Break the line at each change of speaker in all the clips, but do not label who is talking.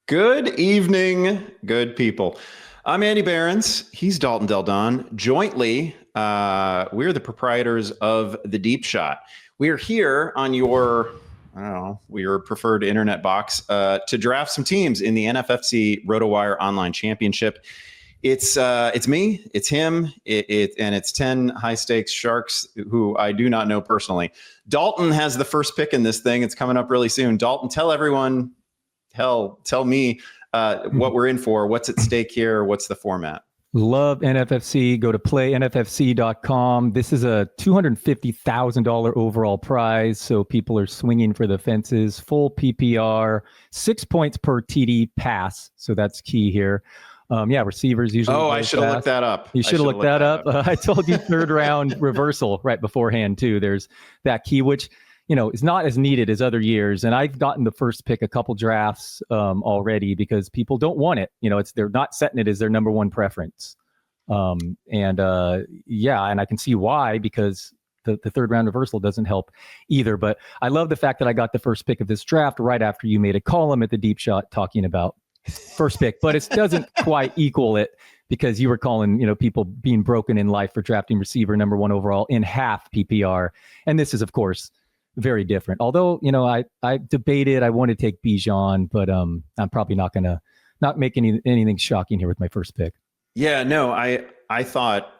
Good evening, good people. I'm Andy Behrens. He's Dalton Deldon. Jointly, we're the proprietors of The Deep Shot. We are here on your, your preferred internet box to draft some teams in the NFFC RotoWire Online Championship. It's me, it's him, and it's 10 high-stakes sharks who I do not know personally. Dalton has the first pick in this thing. It's coming up really soon. Dalton, tell everyone... Tell me what we're in for. What's at stake here? What's the format?
Love NFFC. Go to playnffc.com. This is a $250,000 overall prize, so people are swinging for the fences. Full PPR, 6 points per TD pass, so that's key here. Receivers usually.
Oh, I should have looked that up.
You should have looked that up. I told you third round reversal right beforehand too. There's that key, which is not as needed as other years. And I've gotten the first pick a couple drafts already because people don't want it. They're not setting it as their number one preference. And I can see why, because the third round reversal doesn't help either. But I love the fact that I got the first pick of this draft right after you made a column at the Deep Shot talking about first pick, but it doesn't quite equal it because you were calling, people being broken in life for drafting receiver number one overall in half PPR. And this is, of course, very different. Although, I debated, I want to take Bijan, but I'm probably not going to make anything shocking here with my first pick.
Yeah, no, I thought,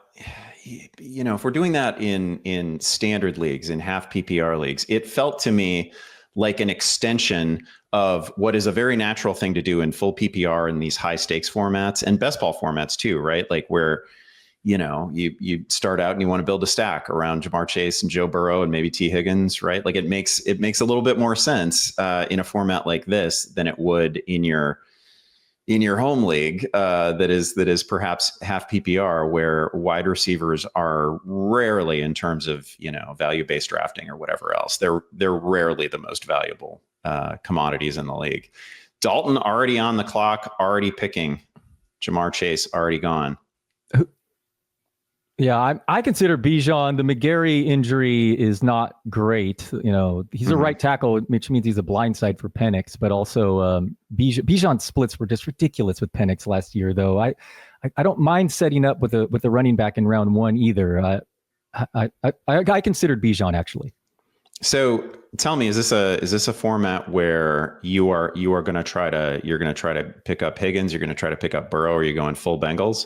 if we're doing that in standard leagues, in half PPR leagues, it felt to me like an extension of what is a very natural thing to do in full PPR in these high stakes formats and best ball formats too, right? Like where you start out and you want to build a stack around Jamar Chase and Joe Burrow and maybe T. Higgins, right? Like it makes a little bit more sense in a format like this than it would in your home league that is perhaps half PPR, where wide receivers are rarely, in terms of value-based drafting or whatever else, they're rarely the most valuable commodities in the league. Dalton already on the clock, already picking. Jamar Chase already gone.
Yeah, I consider Bijan. The McGarry injury is not great. He's a right tackle, which means he's a blind side for Penix. But also, Bijan's splits were just ridiculous with Penix last year. Though I don't mind setting up with a running back in round one either. I considered Bijan actually.
So tell me, is this a format where you are going to try to pick up Higgins? You're going to try to pick up Burrow? Or are you going full Bengals?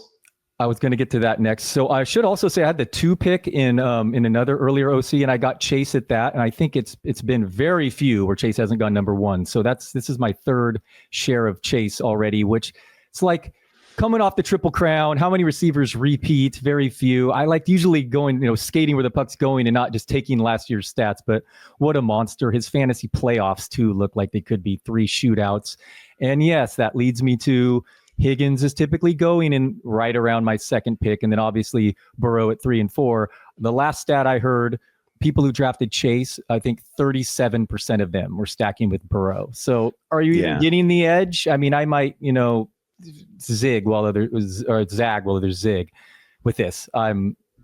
I was going to get to that next. So I should also say I had the 2 pick in another earlier OC, and I got Chase at that. And I think it's been very few where Chase hasn't gone number one. So this is my third share of Chase already, which it's like coming off the Triple Crown. How many receivers repeat? Very few. I like usually going, skating where the puck's going and not just taking last year's stats. But what a monster. His fantasy playoffs too look like they could be 3 shootouts. And yes, that leads me to Higgins is typically going in right around my second pick, and then obviously Burrow at 3 and 4. The last stat I heard, people who drafted Chase, I think 37% of them were stacking with Burrow. So are you getting the edge? I mean, I might, zag while others zig with this.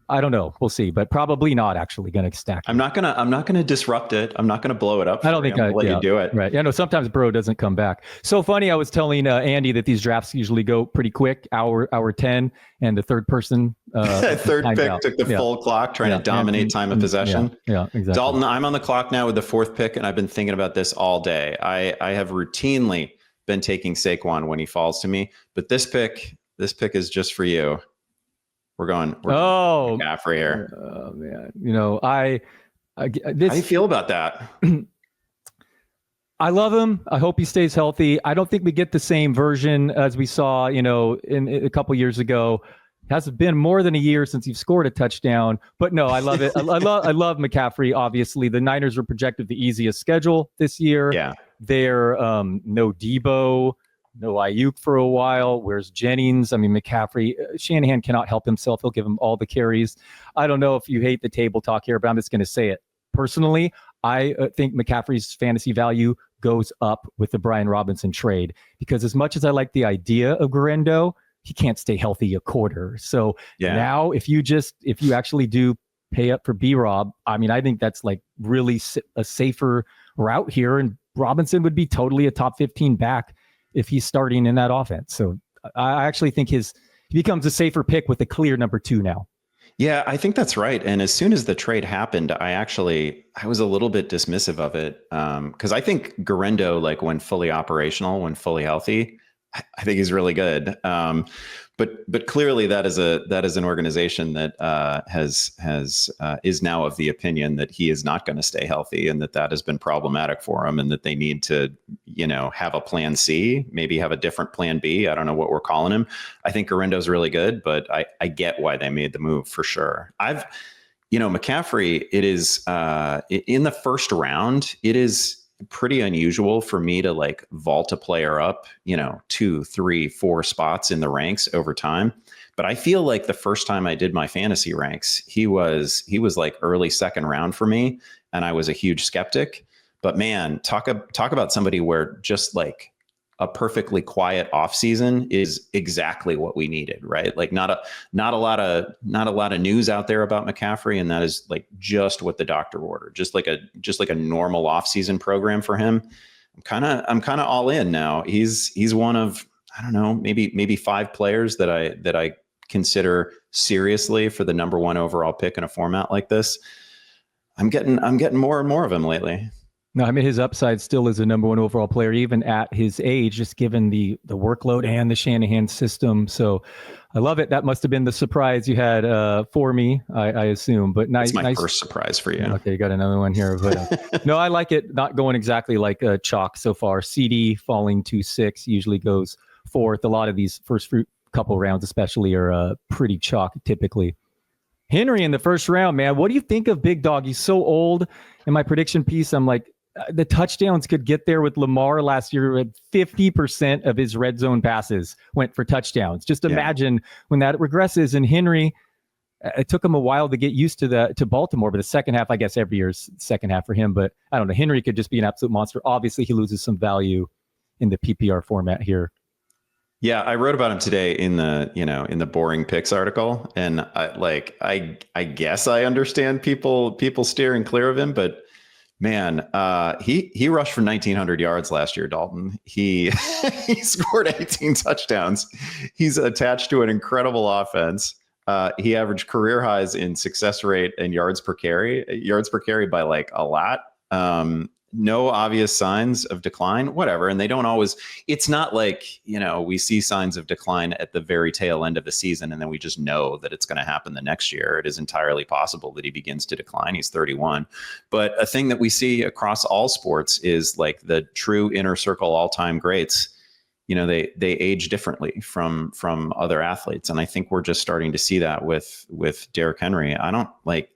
I don't know. We'll see, but probably not actually going to stack.
I'm not gonna disrupt it. I'm not gonna blow it up.
I don't think I'll
let you do it.
Right. Yeah. No. Sometimes Burrow doesn't come back. So funny. I was telling Andy that these drafts usually go pretty quick, hour 10, and the third person.
Third pick took the full clock, trying to dominate time of possession.
Yeah. Exactly.
Dalton, I'm on the clock now with the 4th pick, and I've been thinking about this all day. I have routinely been taking Saquon when he falls to me, but this pick is just for you. We're going McCaffrey here.
Oh man, how do
you feel about that?
I love him. I hope he stays healthy. I don't think we get the same version as we saw, in a couple years ago. It hasn't been more than a year since you've scored a touchdown, but no, I love it. I love McCaffrey. Obviously, the Niners were projected the easiest schedule this year.
Yeah,
they're no Debo. No Ayuk for a while. Where's Jennings? I mean, McCaffrey, Shanahan cannot help himself. He'll give him all the carries. I don't know if you hate the table talk here, but I'm just going to say it. Personally, I think McCaffrey's fantasy value goes up with the Brian Robinson trade, because as much as I like the idea of Guerrero, he can't stay healthy a quarter. So now if you actually do pay up for B-Rob, I mean, I think that's like really a safer route here. And Robinson would be totally a top 15 back if he's starting in that offense. So I actually think he becomes a safer pick with a clear number 2 now.
Yeah, I think that's right. And as soon as the trade happened, I was a little bit dismissive of it, because I think Garendo, like when fully operational, when fully healthy, I think he's really good. But clearly that is an organization that is now of the opinion that he is not going to stay healthy, and that has been problematic for him, and that they need to, have a plan C, maybe have a different plan B. I don't know what we're calling him. I think Garendo's really good, but I get why they made the move for sure. McCaffrey, it is in the first round, it is pretty unusual for me to like vault a player up, 2, 3, 4 spots in the ranks over time. But I feel like the first time I did my fantasy ranks, he was like early second round for me, and I was a huge skeptic. But man, talk about somebody where just like a perfectly quiet offseason is exactly what we needed, right? Like not a lot of news out there about McCaffrey, and that is like just what the doctor ordered, just like a normal offseason program for him. I'm kind of all in now. He's one of, I don't know, maybe 5 players that I consider seriously for the number 1 overall pick in a format like this. I'm getting more and more of him lately.
No, I mean, his upside still is a number 1 overall player, even at his age, just given the workload and the Shanahan system. So I love it. That must have been the surprise you had for me, I assume. But nice.
It's my first surprise for you.
Okay, you got another one here. But no, I like it. Not going exactly like chalk so far. CD falling to 6 usually goes 4th. A lot of these first couple rounds especially are pretty chalk typically. Henry in the first round, man. What do you think of Big Dog? He's so old. In my prediction piece, I'm like, the touchdowns could get there with Lamar last year. At 50% of his red zone passes went for touchdowns. Just imagine when that regresses. And Henry, it took him a while to get used to Baltimore, but the second half, I guess every year's second half for him. But I don't know. Henry could just be an absolute monster. Obviously, he loses some value in the PPR format here.
Yeah, I wrote about him today in the boring picks article, and I guess I understand people steering clear of him, but man, he rushed for 1,900 yards last year, Dalton. He scored 18 touchdowns. He's attached to an incredible offense. He averaged career highs in success rate and yards per carry by like a lot. No obvious signs of decline, whatever. And they don't always, it's not like, we see signs of decline at the very tail end of the season, and then we just know that it's going to happen the next year. It is entirely possible that he begins to decline. He's 31. But a thing that we see across all sports is like the true inner circle all-time greats, they age differently from other athletes. And I think we're just starting to see that with Derrick Henry. I don't like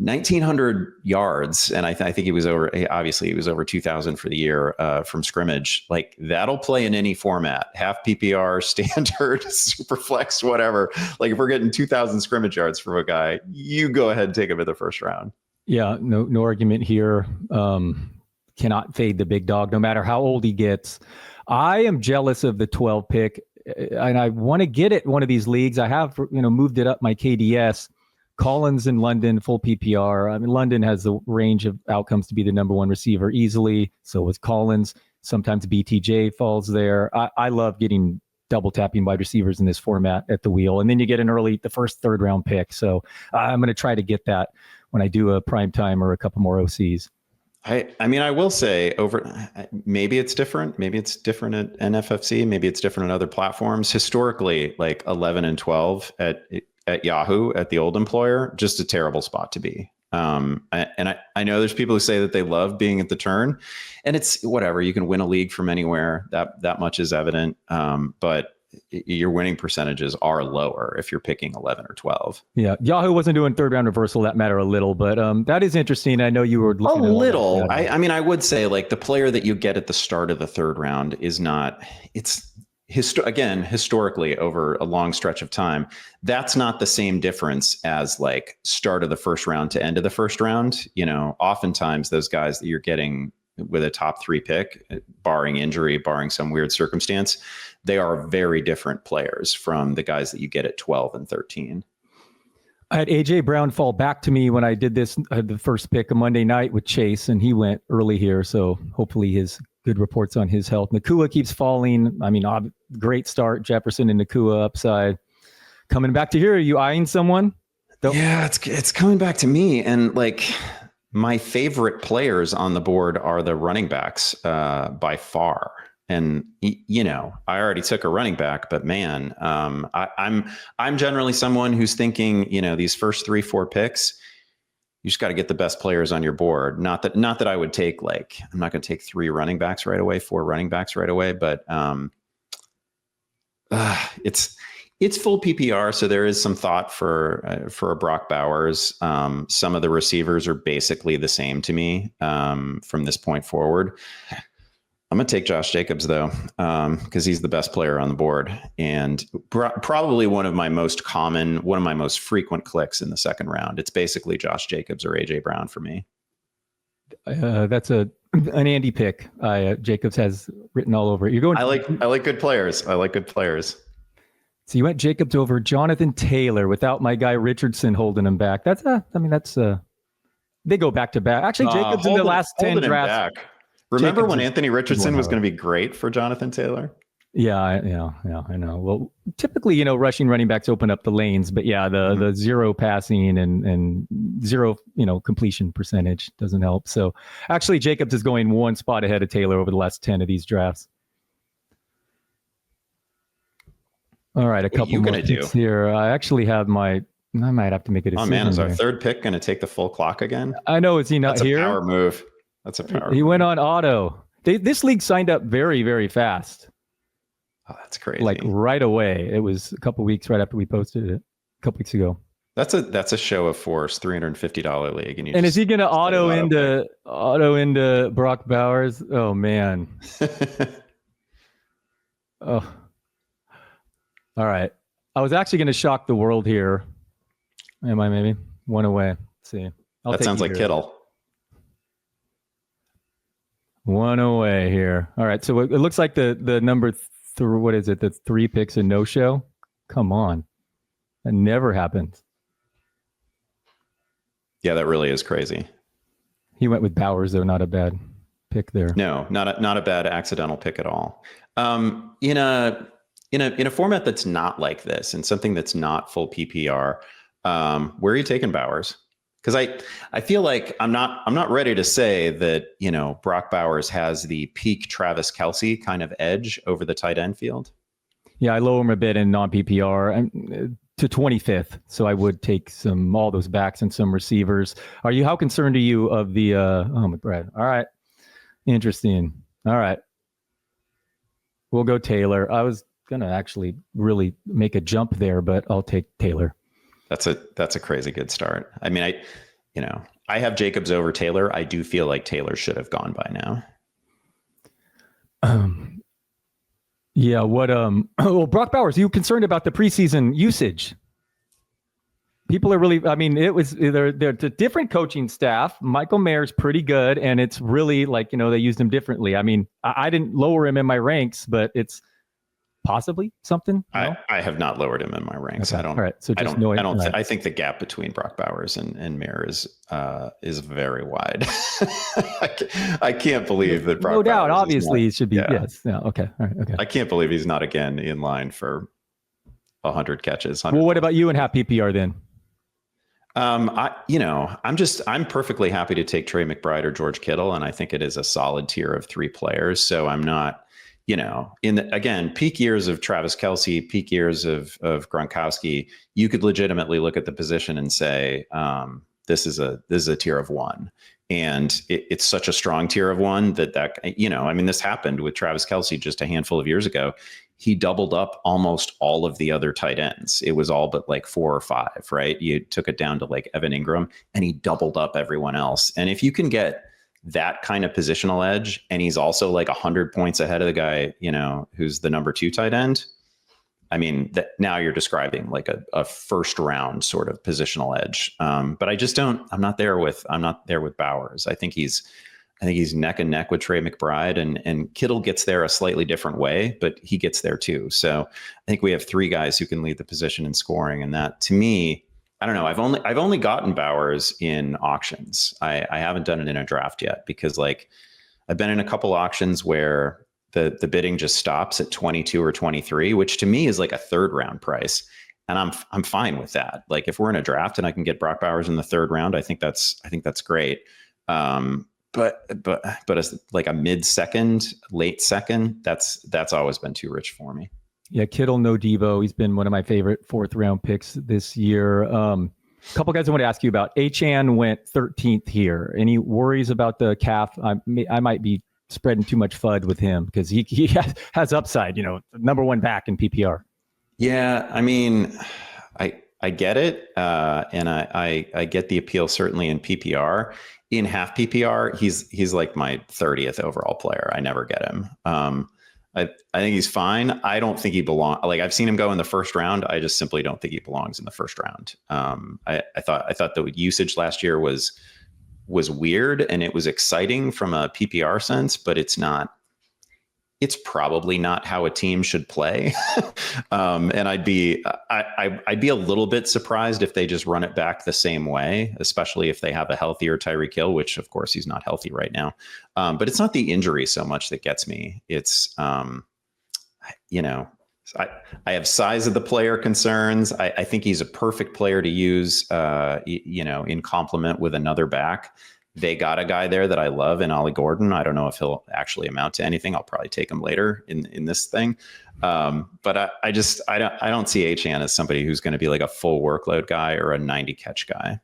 1,900 yards, and I think he was over. Obviously, he was over 2,000 for the year from scrimmage. Like that'll play in any format, half PPR, standard, super flex, whatever. Like if we're getting 2,000 scrimmage yards from a guy, you go ahead and take him in the first round.
Yeah, no argument here. Cannot fade the Big Dog, no matter how old he gets. I am jealous of the 12 pick, and I want to get it one of these leagues. I have moved it up my KDS. Collins in London, full PPR. I mean, London has the range of outcomes to be the number 1 receiver easily. So was Collins. Sometimes BTJ falls there. I love getting double tapping wide receivers in this format at the wheel. And then you get the first 3rd round pick. So I'm going to try to get that when I do a prime time or a couple more OCs.
I mean, I will say maybe it's different. Maybe it's different at NFFC. Maybe it's different on other platforms. Historically, like 11 and 12 at Yahoo, at the old employer, just a terrible spot to be. And I know there's people who say that they love being at the turn, and it's whatever. You can win a league from anywhere. That much is evident. But your winning percentages are lower if you're picking 11 or 12.
Yeah. Yahoo wasn't doing 3rd round reversal. That matter a little, but that is interesting. I know you were looking
a little. I mean, I would say like the player that you get at the start of the 3rd round is not, historically over a long stretch of time, that's not the same difference as like start of the 1st round to end of the 1st round. Oftentimes those guys that you're getting with a top 3 pick, barring injury, barring some weird circumstance, they are very different players from the guys that you get at 12 and 13.
I had AJ Brown fall back to me when I did this. I had the first pick a Monday night with Chase, and he went early here. So hopefully his good reports on his health. Nakua keeps falling. I mean, great start. Jefferson and Nakua upside. Coming back to here, are you eyeing someone?
Yeah, it's coming back to me. And like my favorite players on the board are the running backs by far. And you know, I already took a running back, but man, I'm generally someone who's thinking, you know, these first 3-4 picks, you just got to get the best players on your board. Not that I would take like, I'm not going to take 3 running backs right away, 4 running backs right away, but it's full PPR, so there is some thought for a Brock Bowers. Some of the receivers are basically the same to me from this point forward. I'm going to take Josh Jacobs, though, because he's the best player on the board and probably one of my most frequent clicks in the second round. It's basically Josh Jacobs or AJ Brown for me.
That's an Andy pick. Jacobs has written all over it. You're going.
I like good players.
So you went Jacobs over Jonathan Taylor without my guy Richardson holding him back. They go back to back. Actually, Jacobs in the last 10 drafts.
Remember when Anthony Richardson was going to be great for Jonathan Taylor?
Yeah, I know. Well, typically, you know, rushing running backs open up the lanes, but yeah, the zero passing and zero, you know, completion percentage doesn't help. So actually, Jacobs is going one spot ahead of Taylor over the last 10 of these drafts. All right, a couple more picks here. I actually have I might have to make a decision.
Oh man, is our
here.
Third pick going to take the full clock again?
I know. Is he not
That's
here?
That's a power move. That's a power.
He went on auto. This league signed up very, very fast.
Oh, that's crazy.
Like right away. It was a couple weeks right after we posted it. A couple weeks ago.
That's a show of force. $350 league,
and is he going to auto into Brock Bowers? Oh man. Oh. All right. I was actually going to shock the world here. Am I maybe? One away. Let's see.
That sounds like Kittle.
One away here. All right. So it looks like the number what is it? The 3 picks and no show? Come on. That never happens. Yeah,
that really is crazy.
He went with Bowers, though. Not a bad pick there.
No, not a bad accidental pick at all. In a format that's not like this and something that's not full PPR, where are you taking Bowers? Because I feel like I'm not ready to say that, you know, Brock Bowers has the peak Travis Kelce kind of edge over the tight end field.
Yeah, I lower him a bit in non-PPR to 25th, so I would take all those backs and some receivers. How concerned are you of the McBride? All right, interesting. All right, we'll go Taylor. I was gonna actually really make a jump there, but I'll take Taylor.
That's a crazy good start. I mean, I have Jacobs over Taylor. I do feel like Taylor should have gone by now.
Yeah. Well, Brock Bowers, you concerned about the preseason usage? People are really, I mean, they're different coaching staff. Michael Mayer's pretty good. And it's really like, you know, they used him differently. I mean, I didn't lower him in my ranks, but it's possibly something.
I have not lowered him in my ranks.
Okay. All right. So
I think the gap between Brock Bowers and Mayer is very wide. I can't believe that Brock
No doubt.
Bowers
obviously he should be. Yeah. Yes. Yeah. Okay. All right. Okay.
I can't believe he's not again in line for 100 catches.
100 well, what about you in half PPR then?
I'm perfectly happy to take Trey McBride or George Kittle. And I think it is a solid tier of 3 players. So I'm not, again, peak years of Travis Kelce, peak years of Gronkowski, you could legitimately look at the position and say, this is a tier of 1. And it's such a strong tier of 1 that this happened with Travis Kelce just a handful of years ago. He doubled up almost all of the other tight ends. It was all but like 4 or 5, right? You took it down to like Evan Ingram and he doubled up everyone else. And if you can get that kind of positional edge, and he's also like 100 points ahead of the guy, who's the number 2 tight end. I mean, now you're describing like a first round sort of positional edge. But I'm not there with Bowers. I think he's neck and neck with Trey McBride, and Kittle gets there a slightly different way, but he gets there too. So I think we have 3 guys who can lead the position in scoring. And that, to me, I don't know. I've only gotten Bowers in auctions. I haven't done it in a draft yet because like I've been in a couple auctions where the bidding just stops at 22 or 23, which to me is like a third round price. And I'm fine with that. Like if we're in a draft and I can get Brock Bowers in the third round, I think that's great. But as like a mid second, late second, that's always been too rich for me.
Yeah, Kittle, no Devo. He's been one of my favorite fourth round picks this year. A couple guys I want to ask you about. Achane went 13th here. Any worries about the calf? I might be spreading too much FUD with him because he has upside, number one back in PPR.
Yeah, I mean, I get it. And I get the appeal certainly in PPR. In half PPR, he's like my 30th overall player. I never get him. I think he's fine. I don't think he belongs. Like I've seen him go in the first round. I just simply don't think he belongs in the first round. I thought the usage last year was weird and it was exciting from a PPR sense, but it's probably not how a team should play. And I'd be a little bit surprised if they just run it back the same way, especially if they have a healthier Tyreek Hill, which of course he's not healthy right now. But it's not the injury so much that gets me. It's, I have size of the player concerns. I think he's a perfect player to use, in complement with another back. They got a guy there that I love in Ollie Gordon. I don't know if he'll actually amount to anything. I'll probably take him later in this thing. But I don't see Achane as somebody who's going to be like a full workload guy or a 90 catch guy.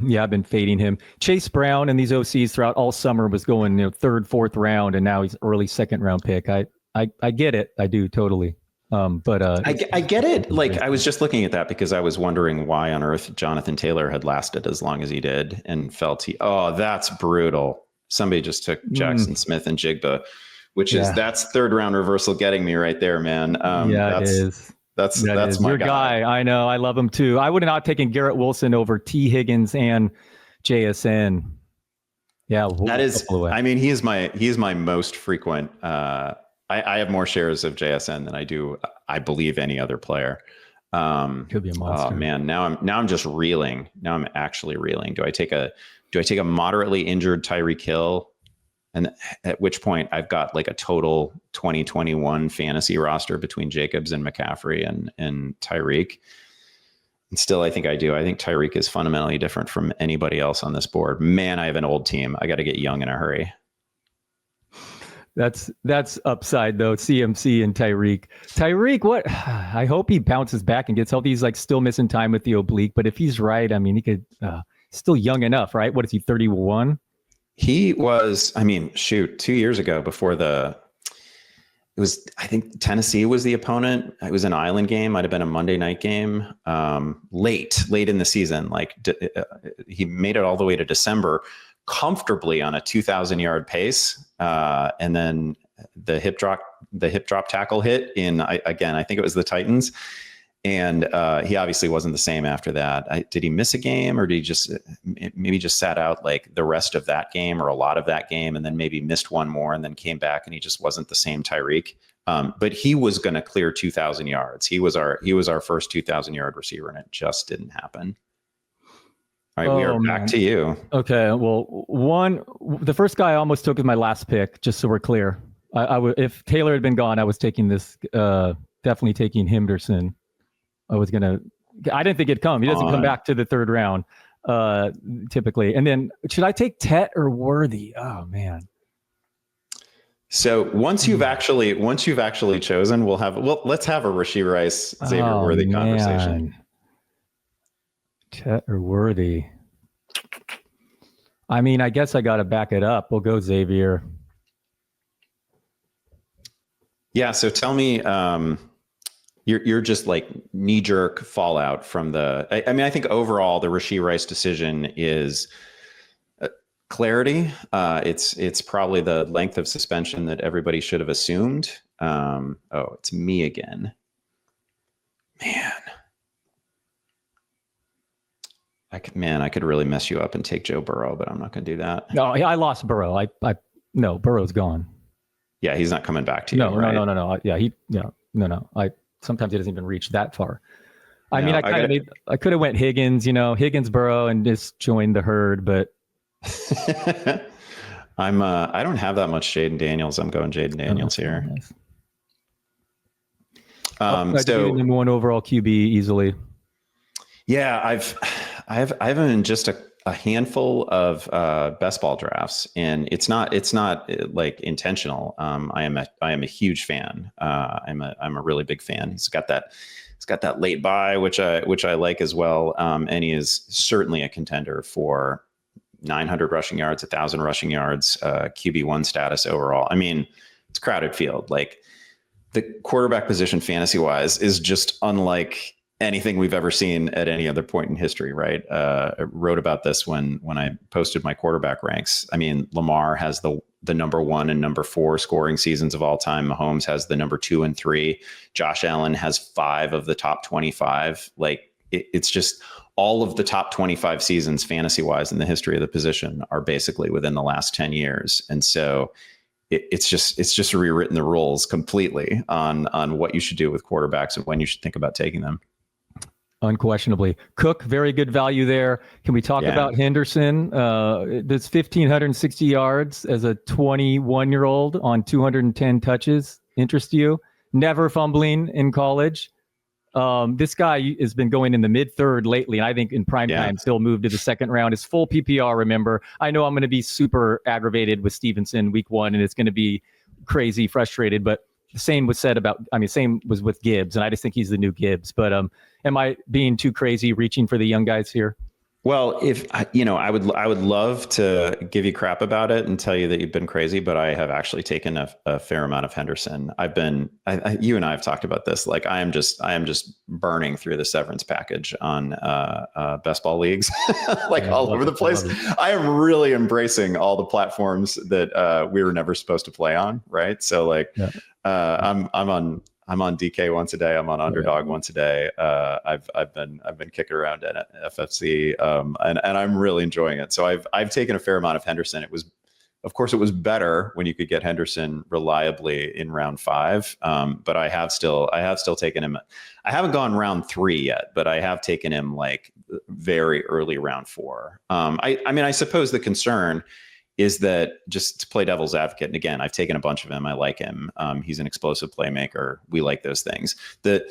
Yeah, I've been fading him. Chase Brown and these OCs throughout all summer was going, third, fourth round, and now he's early second round pick. I get it. I do totally.
I get it. Like I was just looking at that because I was wondering why on earth Jonathan Taylor had lasted as long as he did and felt that's brutal. Somebody just took Jackson Smith and Jigba, which that's third round reversal getting me right there, man.
It is.
That's my
your guy. I know. I love him too. I would have not taken Garrett Wilson over T Higgins and JSN. Yeah.
That is, I mean, he is my most frequent, I have more shares of JSN than I do, I believe, any other player.
Could be a monster.
Oh man, now I'm just reeling. Now I'm actually reeling. Do I take a moderately injured Tyreek Hill, and at which point I've got like a total 2021 fantasy roster between Jacobs and McCaffrey and Tyreek? And still, I think I do. I think Tyreek is fundamentally different from anybody else on this board. Man, I have an old team. I got to get young in a hurry.
That's upside though. CMC and Tyreek, what? I hope he bounces back and gets healthy. He's like still missing time with the oblique, but if he's right, I mean, he could still young enough, right? What is he, 31?
He was, 2 years ago I think Tennessee was the opponent. It was an island game. Might've been a Monday night game. Late in the season, he made it all the way to December comfortably on a 2,000 yard pace. And then the hip drop tackle hit I think it was the Titans. And he obviously wasn't the same after that. Did he miss a game, or did he maybe just sat out like the rest of that game or a lot of that game, and then maybe missed one more and then came back and he just wasn't the same Tyreek. But he was going to clear 2,000 yards. He was our first 2,000 yard receiver, and it just didn't happen. All right, we are back to you.
Okay, well, the first guy I almost took as my last pick, just so we're clear. If Taylor had been gone, I was taking this, definitely taking Henderson. I didn't think it'd come. He doesn't come back to the third round, typically. And then should I take Tet or Worthy? Oh man.
So once you've actually chosen, let's have a Rashee Rice, Xavier Worthy conversation.
Tet or Worthy? I mean, I guess I got to back it up. We'll go Xavier.
Yeah. So tell me, you're just like knee-jerk fallout from I think overall the Rashee Rice decision is clarity. It's probably the length of suspension that everybody should have assumed. It's me again. Man. I could really mess you up and take Joe Burrow, but I'm not going to do that.
No, I lost Burrow. No, Burrow's gone.
Yeah, he's not coming back to you.
No,
right?
no. Yeah, no. Sometimes he doesn't even reach that far. I mean, I could have went Higgins, Higgins-Burrow and just joined the herd, but
I don't have that much Jaden Daniels. I'm going Jaden Daniels here.
Nice.
So
number one overall QB easily.
Yeah, I've in just a handful of best ball drafts, and it's not like intentional. I am a huge fan. I'm a really big fan. He's got that late buy, which I like as well. And he is certainly a contender for 900 rushing yards, 1,000 rushing yards, QB1 status overall. I mean, it's a crowded field. Like, the quarterback position fantasy wise is just unlike anything we've ever seen at any other point in history, right? I wrote about this when I posted my quarterback ranks. I mean, Lamar has the number 1 and number 4 scoring seasons of all time. Mahomes has the number 2 and 3. Josh Allen has 5 of the top 25. Like, it's just all of the top 25 seasons fantasy wise in the history of the position are basically within the last 10 years. And so it's just rewritten the rules completely on what you should do with quarterbacks and when you should think about taking them.
Unquestionably. Cook, very good value there. Can we talk about Henderson? That's 1,560 yards as a 21-year-old on 210 touches. Interest you? Never fumbling in college. This guy has been going in the mid-third lately, and I think in prime time still moved to the second round. It's full PPR, remember. I know I'm going to be super aggravated with Stevenson week 1, and it's going to be crazy frustrated, but the same was with Gibbs, and I just think he's the new Gibbs. But am I being too crazy reaching for the young guys here?
Well, if I would love to give you crap about it and tell you that you've been crazy, but I have actually taken a fair amount of Henderson. You and I have talked about this. Like, I am just burning through the severance package on best ball leagues, all over the place. I am really embracing all the platforms that we were never supposed to play on, right? So I'm on DK once a day. I'm on Underdog once a day. I've been kicking around at NFFC, and I'm really enjoying it. So I've taken a fair amount of Henderson. It was better when you could get Henderson reliably in round 5. But I have still taken him. I haven't gone round 3 yet, but I have taken him like very early round 4. I suppose the concern is that, just to play devil's advocate, and again, I've taken a bunch of him. I like him. He's an explosive playmaker. We like those things. The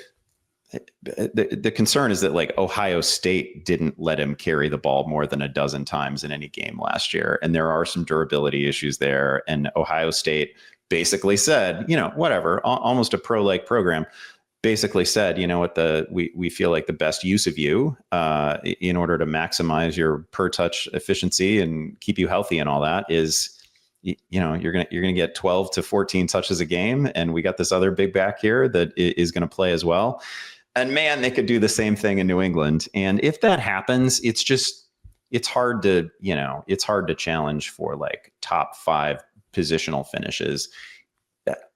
concern is that, like, Ohio State didn't let him carry the ball more than a dozen times in any game last year. And there are some durability issues there. And Ohio State basically said, whatever, almost a pro-like program, basically said, we feel like the best use of you in order to maximize your per touch efficiency and keep you healthy and all that is, you're gonna get 12 to 14 touches a game, and we got this other big back here that is going to play as well. And man, they could do the same thing in New England. And if that happens, it's hard to challenge for like top 5 positional finishes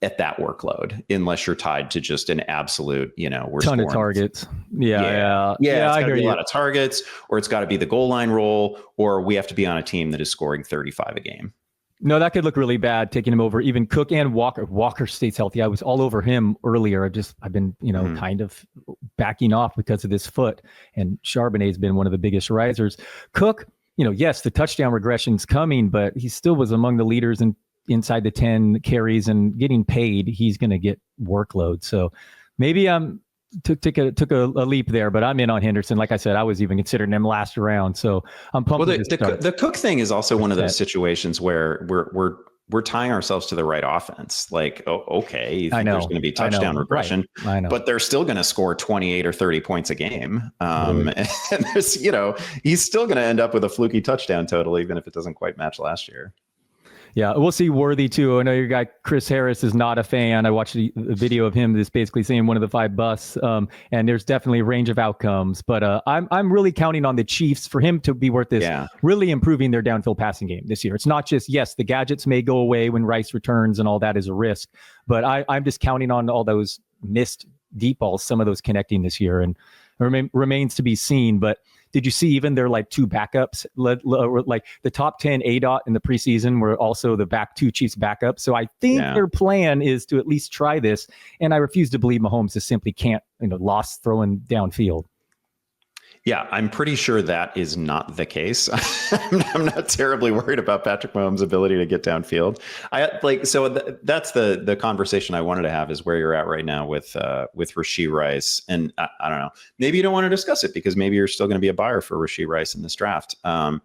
at that workload, unless you're tied to just an absolute, we're
ton of targets. Yeah.
It's got to be a lot of targets, or it's got to be the goal line role, or we have to be on a team that is scoring 35 a game.
No, that could look really bad, taking him over even Cook and Walker. Walker stays healthy. I was all over him earlier. I've been, kind of backing off because of this foot, and Charbonnet's been one of the biggest risers. Cook, yes, the touchdown regression's coming, but he still was among the leaders in inside the 10 carries and getting paid. He's going to get workload. So maybe took a leap there, but I'm in on Henderson. Like I said, I was even considering him last round. So I'm pumped.
Well, the Cook thing is also one of those situations where we're tying ourselves to the right offense. Like, okay, you think there's going to be touchdown regression,
right. I know.
But they're still going to score 28 or 30 points a game. And there's, he's still going to end up with a fluky touchdown total, even if it doesn't quite match last year.
Yeah, we'll see Worthy too. I know your guy Chris Harris is not a fan. I watched a video of him that's basically saying one of the 5 busts. And there's definitely a range of outcomes. But I'm really counting on the Chiefs for him to be worth this. Yeah. Really improving their downfield passing game this year. It's not just, yes, the gadgets may go away when Rice returns and all that is a risk. But I'm just counting on all those missed deep balls, some of those connecting this year, and remains to be seen. But did you see even their 2 backups, like the top 10 ADOT in the preseason were also the 2 Chiefs backups? So I think their plan is to at least try this. And I refuse to believe Mahomes just simply can't, lost throwing downfield.
Yeah, I'm pretty sure that is not the case. I'm not terribly worried about Patrick Mahomes' ability to get downfield. That's the conversation I wanted to have, is where you're at right now with Rashee Rice. And I don't know, maybe you don't want to discuss it because maybe you're still going to be a buyer for Rashee Rice in this draft.
I'm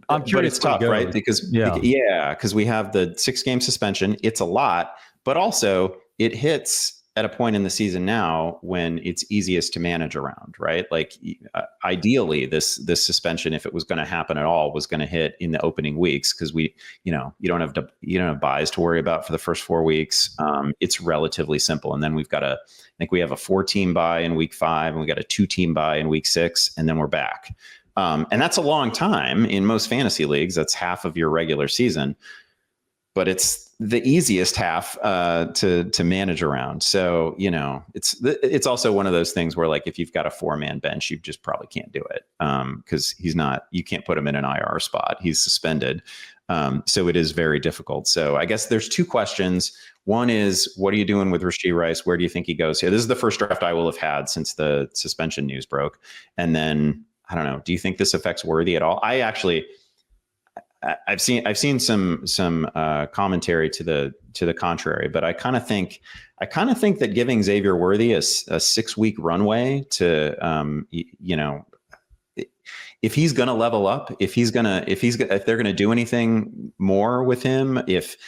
curious,
but it's tough, right? Because we have the 6-game suspension. It's a lot, but also it hits at a point in the season now when it's easiest to manage around, right? Like ideally this suspension, if it was going to happen at all, was going to hit in the opening weeks, because you don't have buys to worry about for the first 4 weeks. It's relatively simple. And then I think we have a 4-team bye in week 5, and we got a 2-team bye in week 6, and then we're back. And that's a long time in most fantasy leagues. That's half of your regular season, but it's the easiest half to manage around. So, it's also one of those things where, like, if you've got a 4-man bench, you just probably can't do it because you can't put him in an IR spot. He's suspended. So it is very difficult. So I guess there's 2 questions. One is, what are you doing with Rashee Rice? Where do you think he goes here? This is the first draft I will have had since the suspension news broke. And then, I don't know, do you think this affects Worthy at all? I've seen some commentary to the contrary, but I kind of think that giving Xavier Worthy a 6-week runway to if he's going to level up, if they're going to do anything more with him, if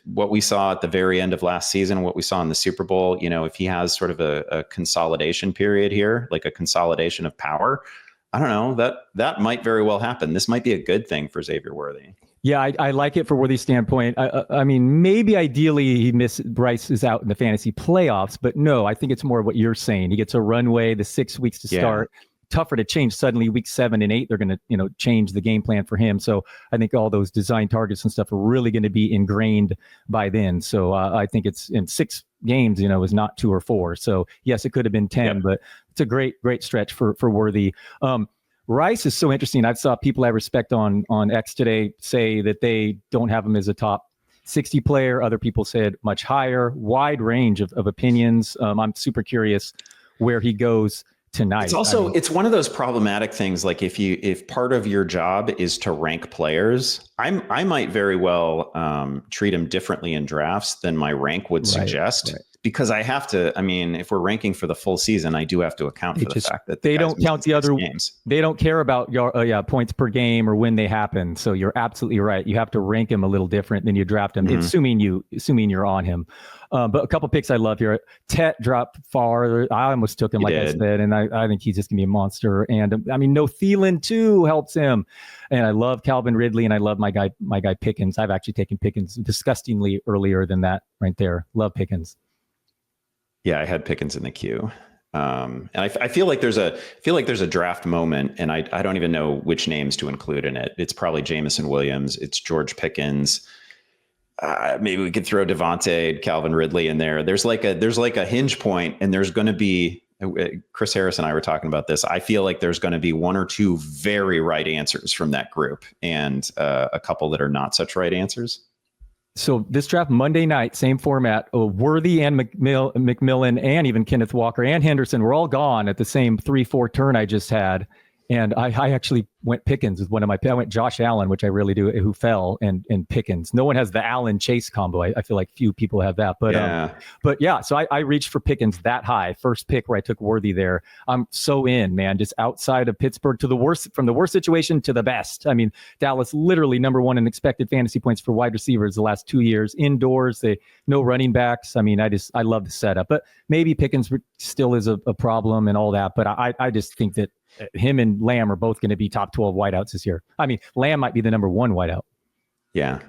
what we saw at the very end of last season, what we saw in the Super Bowl, if he has sort of a consolidation period here, like a consolidation of power, I don't know, that might very well happen. This might be a good thing for Xavier Worthy.
Yeah, I like it for Worthy's standpoint. I mean, maybe ideally Bryce is out in the fantasy playoffs, but no, I think it's more of what you're saying. He gets a runway, the 6 weeks to start. Tougher to change suddenly. Week 7 and 8, they're going to change the game plan for him. So I think all those design targets and stuff are really going to be ingrained by then. So I think it's in 6 games, is not 2 or 4. So yes, it could have been 10, but it's a great stretch for Worthy. Rice is so interesting. I saw people I respect on X today say that they don't have him as a top 60 player. Other people said much higher. Wide range of opinions. I'm super curious where he goes tonight.
It's also, it's one of those problematic things. Like if part of your job is to rank players, I might very well treat him differently in drafts than my rank would suggest. Right. Because I have to, if we're ranking for the full season, I do have to account for the fact that
they don't count the other
games.
They don't care about your points per game or when they happen. So you're absolutely right. You have to rank him a little different than you draft him, assuming you're on him. But a couple picks I love here. Tet dropped far. I almost took him, I said, and I think he's just gonna be a monster. And no, Thielen too helps him. And I love Calvin Ridley, and I love my guy Pickens. I've actually taken Pickens disgustingly earlier than that right there. Love Pickens.
Yeah, I had Pickens in the queue. And I feel like there's a draft moment, and I don't even know which names to include in it. It's probably Jameson Williams. It's George Pickens. Maybe we could throw Devontae, Calvin Ridley in there. There's like a hinge point, and there's going to be, Chris Harris and I were talking about this. I feel like there's going to be 1 or 2 very right answers from that group, and a couple that are not such right answers.
So this draft Monday night, same format. Worthy and McMillan and even Kenneth Walker and Henderson were all gone at the same 3-4 turn I just had. And I actually went Pickens with one of I went Josh Allen, which I really do, who fell, and Pickens. No one has the Allen Chase combo. I feel like few people have that. But so I reached for Pickens that high. First pick where I took Worthy there. I'm so in, man, just outside of Pittsburgh from the worst situation to the best. Dallas literally number 1 in expected fantasy points for wide receivers the last 2 years. Indoors, no running backs. I love the setup. But maybe Pickens still is a problem and all that. But I just think that him and Lamb are both going to be top 12 wideouts this year. Lamb might be the number 1 wideout.
Yeah.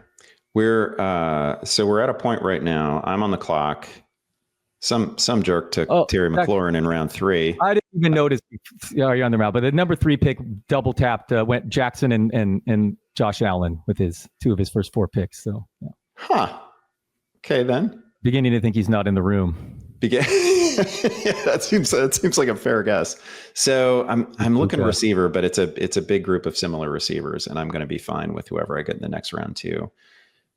We're at a point right now. I'm on the clock. Some jerk took Terry McLaurin in round 3. I didn't
even notice you're on the round, but the number 3 pick double tapped went Jackson and Josh Allen with 2 of his first 4 picks. So, yeah.
Huh. Okay, then.
Beginning to think he's not in the room.
Yeah, that seems like a fair guess. So I'm looking at receiver, but it's a big group of similar receivers, and I'm going to be fine with whoever I get in the next round too.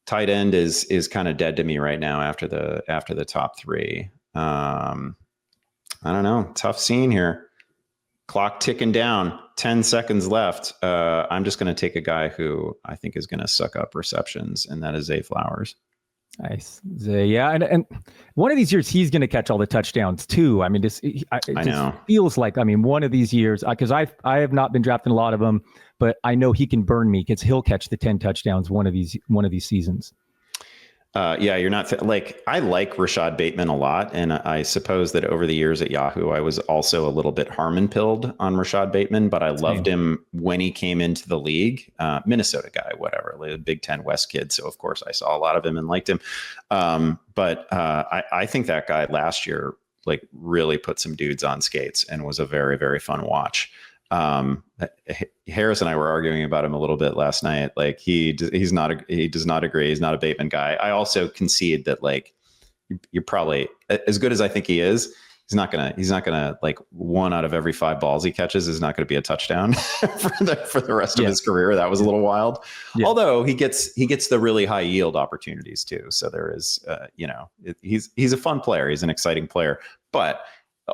Tight end is kind of dead to me right now after the top 3. I don't know. Tough scene here. clock ticking down, 10 seconds left. I'm just going to take a guy who I think is going to suck up receptions, and that is Zay Flowers.
Nice. Yeah. And one of these years, he's going to catch all the touchdowns too. I mean, I know. Feels like, I mean, one of these years, because I have not been drafting a lot of them, but I know he can burn me because he'll catch the 10 touchdowns one of these seasons.
Yeah, you're not I like Rashad Bateman a lot. And I suppose that over the years at Yahoo, I was also a little bit Harmon pilled on Rashad Bateman, but I loved him when he came into the league. Minnesota guy, whatever, like a Big Ten West kid. So of course I saw a lot of him and liked him. But I think that guy last year, like, really put some dudes on skates and was a very, very fun watch. Harris and I were arguing about him a little bit last night. Like he does not agree. He's not a Bateman guy. I also concede that, like, you're probably, as good as I think he is, he's not gonna like, 1 out of every 5 balls he catches is not going to be a touchdown for the rest of his career. That was a little wild. Yeah. Although he gets the really high yield opportunities too. So there is, he's a fun player. He's an exciting player, but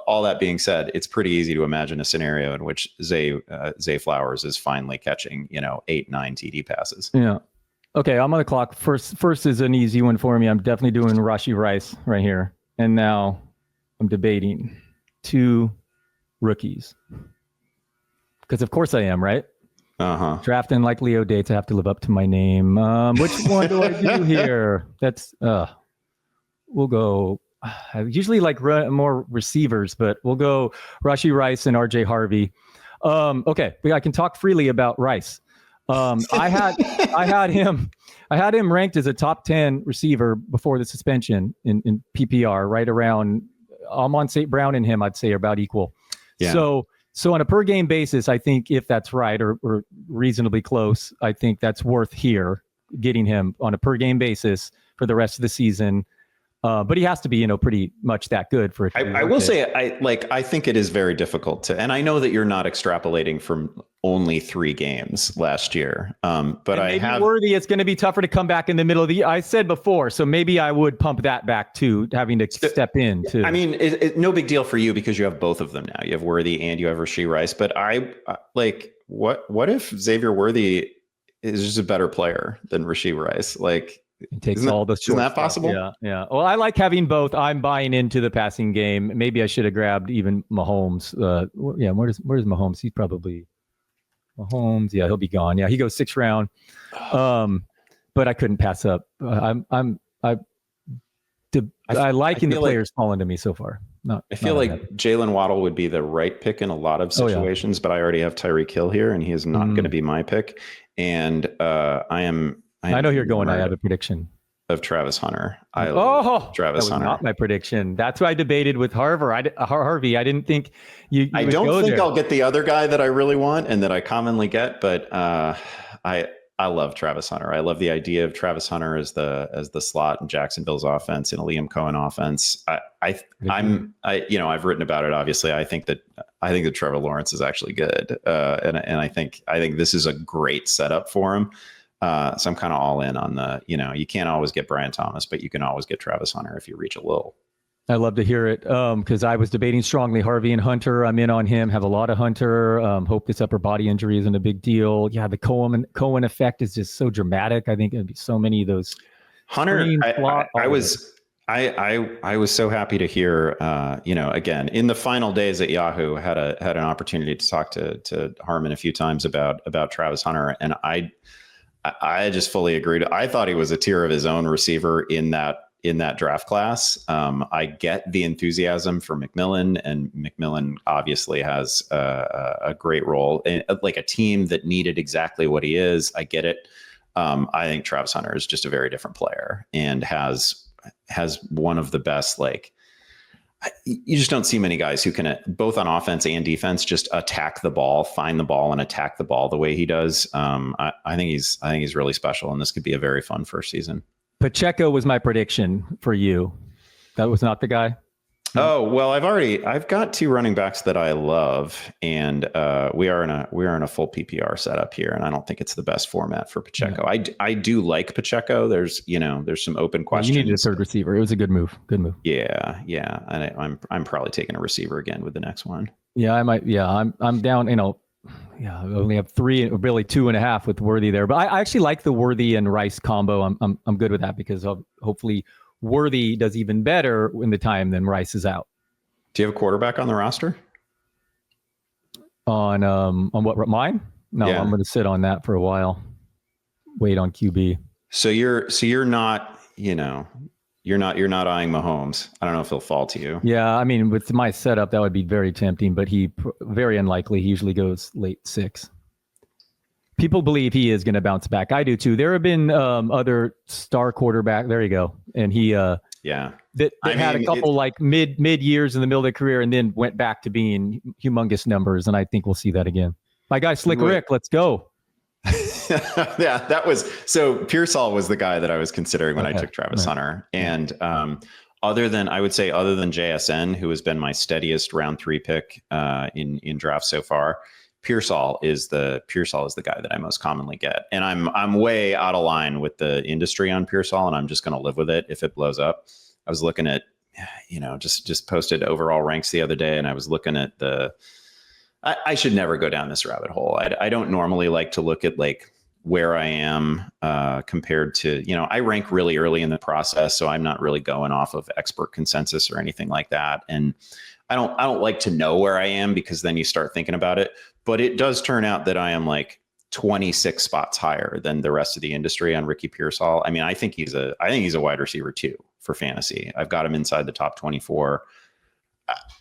all that being said, it's pretty easy to imagine a scenario in which Zay Flowers is finally catching, 8-9 TD passes.
Yeah. Okay, I'm on the clock. First is an easy one for me. I'm definitely doing Rashee Rice right here. And now I'm debating 2 rookies. Because of course I am, right?
Uh-huh.
Drafting like Leo Dates, I have to live up to my name. Which one do I do here? That's we'll go. I usually like more receivers, but we'll go Rashee Rice and RJ Harvey. Okay, I can talk freely about Rice. I had him ranked as a top 10 receiver before the suspension in PPR, right around Amon St. Brown and him, I'd say, are about equal. Yeah. So on a per game basis, I think if that's right or reasonably close, I think that's worth getting him on a per game basis for the rest of the season. But he has to be, pretty much that good for it.
I will say, I think it is very difficult to, and I know that you're not extrapolating from only 3 games last year. But I have
Worthy. It's going to be tougher to come back in the middle of the year. I said before, so maybe I would pump that back too, having to step in too.
I mean, no big deal for you because you have both of them now. You have Worthy and you have Rashee Rice. But what if Xavier Worthy is just a better player than Rashee Rice? Like,
it takes all the
isn't that possible?
Yeah. Well, I like having both. I'm buying into the passing game. Maybe I should have grabbed even Mahomes. Where's Mahomes? He's probably Mahomes. Yeah, he'll be gone. Yeah, he goes 6th round. But I couldn't pass up. I liking the players falling to me so far.
I feel like Jalen Waddle would be the right pick in a lot of situations, but I already have Tyreek Hill here, and he is not going to be my pick. And I know
you're going. I have a prediction
of Travis Hunter. Travis Hunter.
Not my prediction. That's why I debated with Harvey. I didn't think you.
I don't think I'll get the other guy that I really want and that I commonly get, but I love Travis Hunter. I love the idea of Travis Hunter as the slot in Jacksonville's offense, in a Liam Cohen offense. I've written about it. Obviously, I think that Trevor Lawrence is actually good, and I think this is a great setup for him. So I'm kind of all in on the, you can't always get Brian Thomas, but you can always get Travis Hunter if you reach a little.
I love to hear it because I was debating strongly Harvey and Hunter. I'm in on him, have a lot of Hunter. Hope this upper body injury isn't a big deal. Yeah, the Cohen effect is just so dramatic. I think it'd be so many of those.
Hunter, I was so happy to hear, again, in the final days at Yahoo, had an opportunity to talk to Harmon a few times about Travis Hunter, and I just fully agreed. I thought he was a tier of his own receiver in that draft class. I get the enthusiasm for McMillan, and McMillan obviously has a great role in like a team that needed exactly what he is. I get it. I think Travis Hunter is just a very different player and has one of the best, you just don't see many guys who can both on offense and defense just attack the ball, find the ball, and attack the ball the way he does. I think he's really special, and this could be a very fun first season.
Pacheco was my prediction for you. That was not the guy.
Oh, well, I've got 2 running backs that I love, and we are in a full PPR setup here, and I don't think it's the best format for Pacheco. Yeah. I do like Pacheco. There's some open questions.
You needed a third receiver. It was a good move. Good move.
Yeah, and I'm probably taking a receiver again with the next one.
Yeah, I might. Yeah, I'm down. Yeah, I only have 3, really 2.5 with Worthy there. But I actually like the Worthy and Rice combo. I'm good with that because hopefully Worthy does even better in the time than Rice is out.
Do you have a quarterback on the roster?
On what, mine? No,
Yeah.
I'm going to sit on that for a while. Wait on QB.
So you're not, you're not eyeing Mahomes. I don't know if he'll fall to you.
Yeah, I mean, with my setup, that would be very tempting, but very unlikely. He usually goes late 6. People believe he is going to bounce back. I do too. There have been other star quarterback. There you go. And he that had a couple like mid years in the middle of their career and then went back to being humongous numbers. And I think we'll see that again. My guy Slick Rick, let's go.
Yeah, that was so. Pearsall was the guy that I was considering when I took Travis Hunter, and other than JSN, who has been my steadiest round 3 pick in drafts so far, Pearsall is the guy that I most commonly get, and I'm way out of line with the industry on Pearsall, and I'm just going to live with it if it blows up. I was looking at, just posted overall ranks the other day, and I was looking at I should never go down this rabbit hole. I don't normally like to look at like where I am compared to, I rank really early in the process, so I'm not really going off of expert consensus or anything like that. And I don't like to know where I am because then you start thinking about it. But it does turn out that I am like 26 spots higher than the rest of the industry on Ricky Pearsall. I mean, I think he's a wide receiver too for fantasy. I've got him inside the top 24.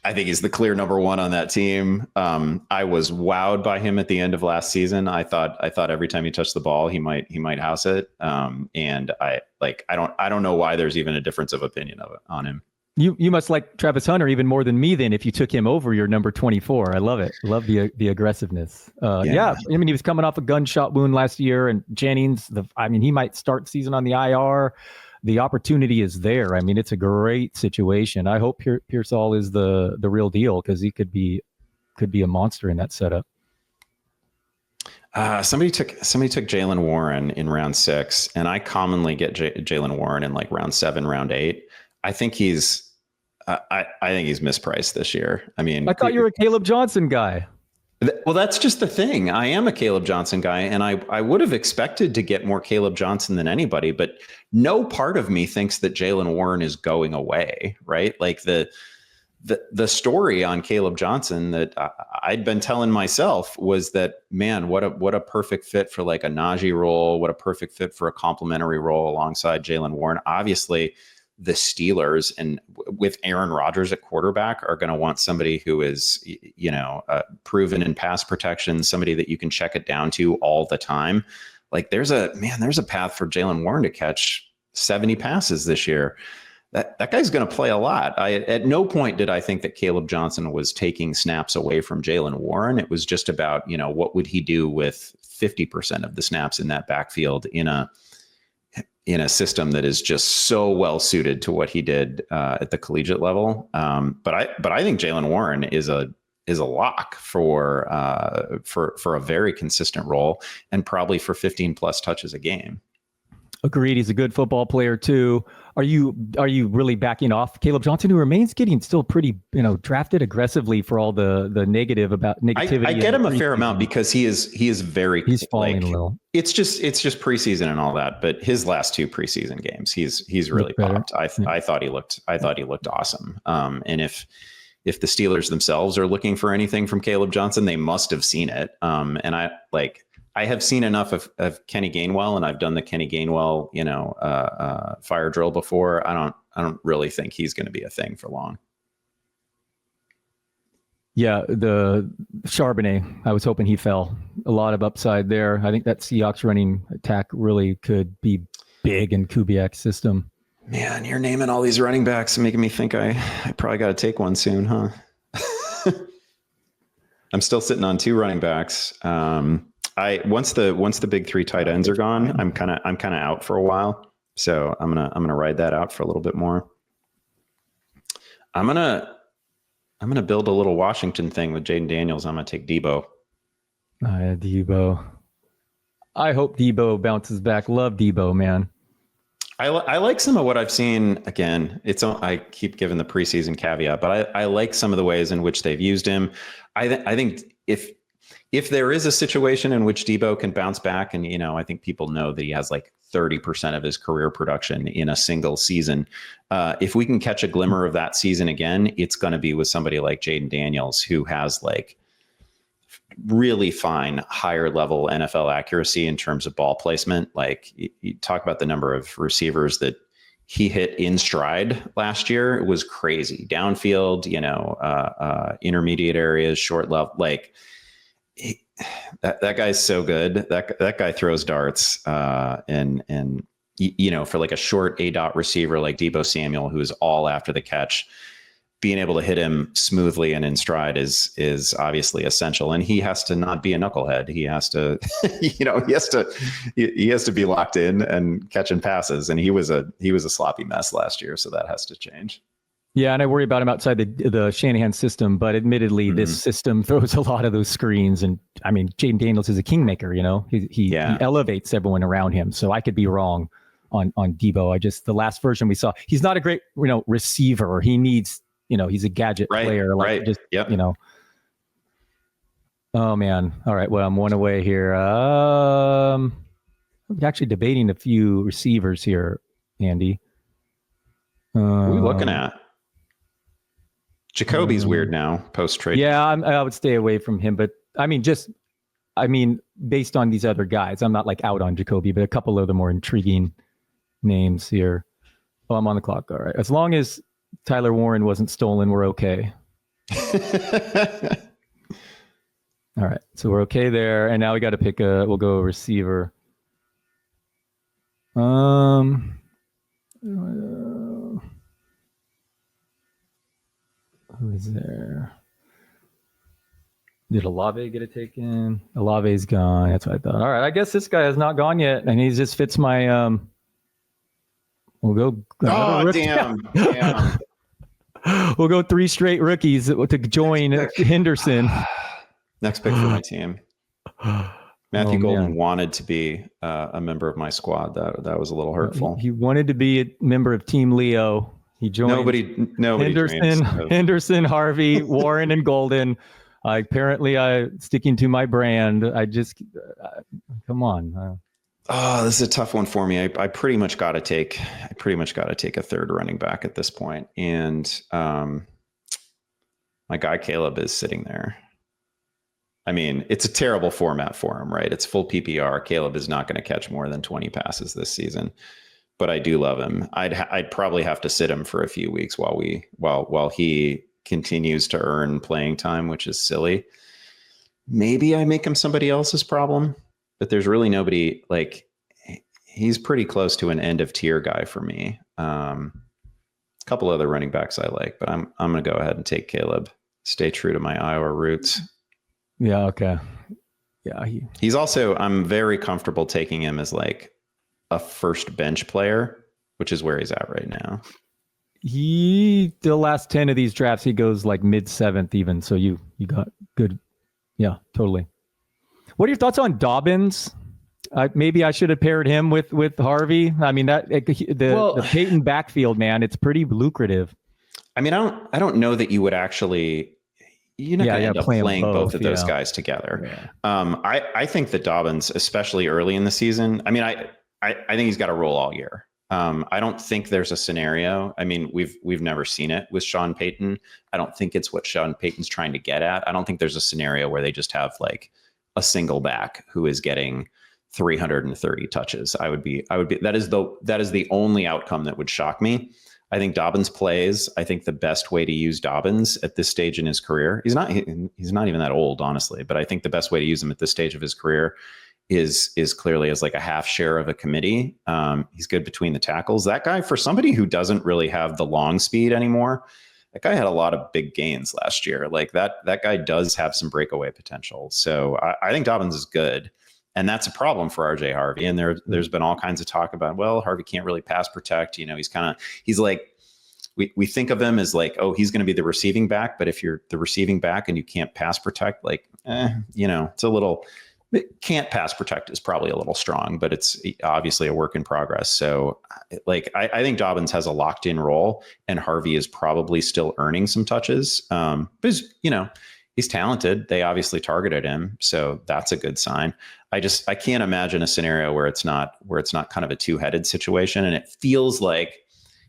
I think he's the clear number 1 on that team. I was wowed by him at the end of last season. I thought every time he touched the ball, he might house it. And I don't know why there's even a difference of opinion on him.
You must like Travis Hunter even more than me then if you took him over your number 24. I love it. Love the aggressiveness. Yeah. I mean, he was coming off a gunshot wound last year, and Jennings, he might start season on the IR. The opportunity is there. I mean, it's a great situation. I hope Pearsall is the real deal because he could be a monster in that setup.
Somebody took Jaylen Warren in round 6, and I commonly get Jaylen Warren in like round 7, round 8. I think he's mispriced this year. I mean,
I thought you were a Caleb Johnson guy.
Well, that's just the thing. I am a Caleb Johnson guy, and I would have expected to get more Caleb Johnson than anybody, but no part of me thinks that Jaylen Warren is going away, right? Like the story on Caleb Johnson that I'd been telling myself was that, man, what a perfect fit for like a Najee role, what a perfect fit for a complementary role alongside Jaylen Warren. Obviously, the Steelers and with Aaron Rodgers at quarterback are going to want somebody who is, proven in pass protection, somebody that you can check it down to all the time. Like there's a path for Jaylen Warren to catch 70 passes this year. That guy's going to play a lot. At no point did I think that Caleb Johnson was taking snaps away from Jaylen Warren. It was just about, what would he do with 50% of the snaps in that backfield in a system that is just so well suited to what he did at the collegiate level. But I think Jaylen Warren is a lock for a very consistent role and probably for 15 plus touches a game.
Agreed. He's a good football player too. Are you really backing off Caleb Johnson, who remains getting still pretty, drafted aggressively for all the negativity?
I get him a fair amount because he's
falling a little.
It's just preseason and all that, but his last 2 preseason games, he's really popped. I thought he looked awesome. And if the Steelers themselves are looking for anything from Caleb Johnson, they must have seen it. And I have seen enough of Kenny Gainwell, and I've done the Kenny Gainwell, fire drill before. I don't really think he's going to be a thing for long.
Yeah, the Charbonnet, I was hoping he fell. A lot of upside there. I think that Seahawks running attack really could be big in Kubiak's system.
Man, you're naming all these running backs and making me think I probably got to take one soon, huh? I'm still sitting on 2 running backs. Once the big 3 tight ends are gone, I'm kind of out for a while. So I'm gonna ride that out for a little bit more. I'm gonna build a little Washington thing with Jaden Daniels. I'm gonna take Debo.
Debo. I hope Debo bounces back. Love Debo, man.
I like some of what I've seen. Again, I keep giving the preseason caveat, but I like some of the ways in which they've used him. I think if there is a situation in which Debo can bounce back, and I think people know that he has like 30% of his career production in a single season. If we can catch a glimmer of that season again, it's going to be with somebody like Jaden Daniels, who has like really fine higher level NFL accuracy in terms of ball placement. Like you talk about the number of receivers that he hit in stride last year. It was crazy. Downfield, intermediate areas, short level, like that guy's so good. That guy throws darts, and for like a short A-dot receiver like Deebo Samuel, who is all after the catch, being able to hit him smoothly and in stride is obviously essential. And he has to not be a knucklehead. He has to, he has to be locked in and catching passes. And he was a sloppy mess last year, so that has to change.
Yeah, and I worry about him outside the Shanahan system, but admittedly, this system throws a lot of those screens. And I mean, Jaden Daniels is a kingmaker. He elevates everyone around him. So I could be wrong on Debo. The last version we saw, he's not a great receiver. He needs he's a gadget player. Oh man. All right. Well, I'm one away here. I'm actually debating a few receivers here, Andy.
What are we looking at? Jacoby's weird now, post-trade.
Yeah, I would stay away from him. But I mean, based on these other guys, I'm not like out on Jacoby, but a couple of the more intriguing names here. Oh, I'm on the clock. All right. As long as Tyler Warren wasn't stolen, we're okay. All right. So we're okay there. And now we got to we'll go receiver. Who is there? Did Olave get it taken? Olave's gone. That's what I thought. All right. I guess this guy has not gone yet. And he just fits my, we'll go.
Oh, damn.
We'll go 3 straight rookies to join Henderson.
Next pick for my team. Matthew Golden wanted to be a member of my squad. That was a little hurtful.
He wanted to be a member of Team Leo. He joined
nobody
Henderson, Harvey, Warren, and Golden. Apparently, sticking to my brand. Come on.
Oh, this is a tough one for me. I pretty much got to take a third running back at this point, and my guy Caleb is sitting there. I mean, it's a terrible format for him, right? It's full PPR. Caleb is not going to catch more than 20 passes this season, but I do love him. I'd probably have to sit him for a few weeks while he continues to earn playing time, which is silly. Maybe I make him somebody else's problem, but there's really nobody. Like, he's pretty close to an end of tier guy for me. A couple other running backs I like, but I'm going to go ahead and take Caleb. Stay true to my Iowa roots.
Yeah. Okay. Yeah.
He's also, I'm very comfortable taking him as like a first bench player, which is where he's at right now.
The last 10 of these drafts, he goes like mid-7th even. So you got good. Yeah, totally. What are your thoughts on Dobbins? Maybe I should have paired him with Harvey. I mean, the Peyton backfield, man, it's pretty lucrative.
I mean, I don't know that you would actually. You're not going to end up playing both of those guys together. Yeah. I think that Dobbins, especially early in the season, I mean, I think he's got to roll all year. I don't think there's a scenario. I mean, we've never seen it with Sean Payton. I don't think it's what Sean Payton's trying to get at. I don't think there's a scenario where they just have like a single back who is getting 330 touches. That is the only outcome that would shock me. I think Dobbins plays. I think the best way to use Dobbins at this stage in his career, he's not even that old, honestly, but I think the best way to use him at this stage of his career is clearly as like a half share of a committee. He's good between the tackles. That guy, for somebody who doesn't really have the long speed anymore, that guy had a lot of big gains last year. Like that guy does have some breakaway potential. So I think Dobbins is good. And that's a problem for RJ Harvey. And there's been all kinds of talk about, well, Harvey can't really pass protect. He's like, we think of him as like, oh, he's going to be the receiving back. But if you're the receiving back and you can't pass protect, like, it's a little can't pass protect is probably a little strong, but it's obviously a work in progress. So like, I think Dobbins has a locked in role, and Harvey is probably still earning some touches. Because, he's talented. They obviously targeted him. So that's a good sign. I can't imagine a scenario where it's not kind of a two-headed situation. And it feels like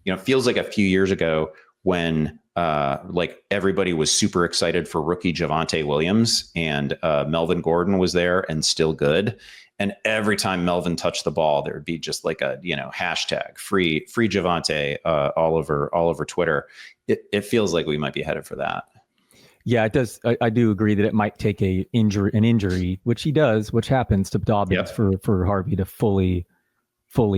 a few years ago when like everybody was super excited for rookie Javonte Williams, and Melvin Gordon was there and still good. And every time Melvin touched the ball, there would be just like a, hashtag free Javonte all over Twitter. It feels like we might be headed for that.
Yeah, it does. I do agree that it might take an injury, which he does, which happens to Dobbins, for Harvey to fully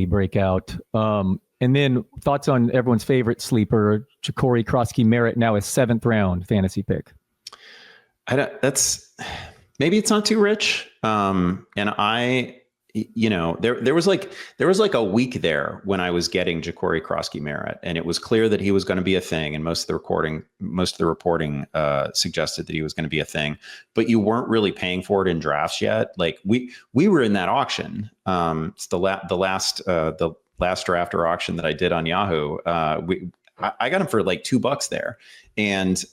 break out. And then thoughts on everyone's favorite sleeper, Ja'Cory Krosky-Merritt, now a 7th round fantasy pick.
Maybe it's not too rich. And there was like a week there when I was getting Ja'Cory Krosky-Merritt, and it was clear that he was going to be a thing. And most of the reporting suggested that he was going to be a thing, but you weren't really paying for it in drafts yet. Like we were in that auction. It's the last drafter auction that I did on Yahoo. I got him for like $2 there. And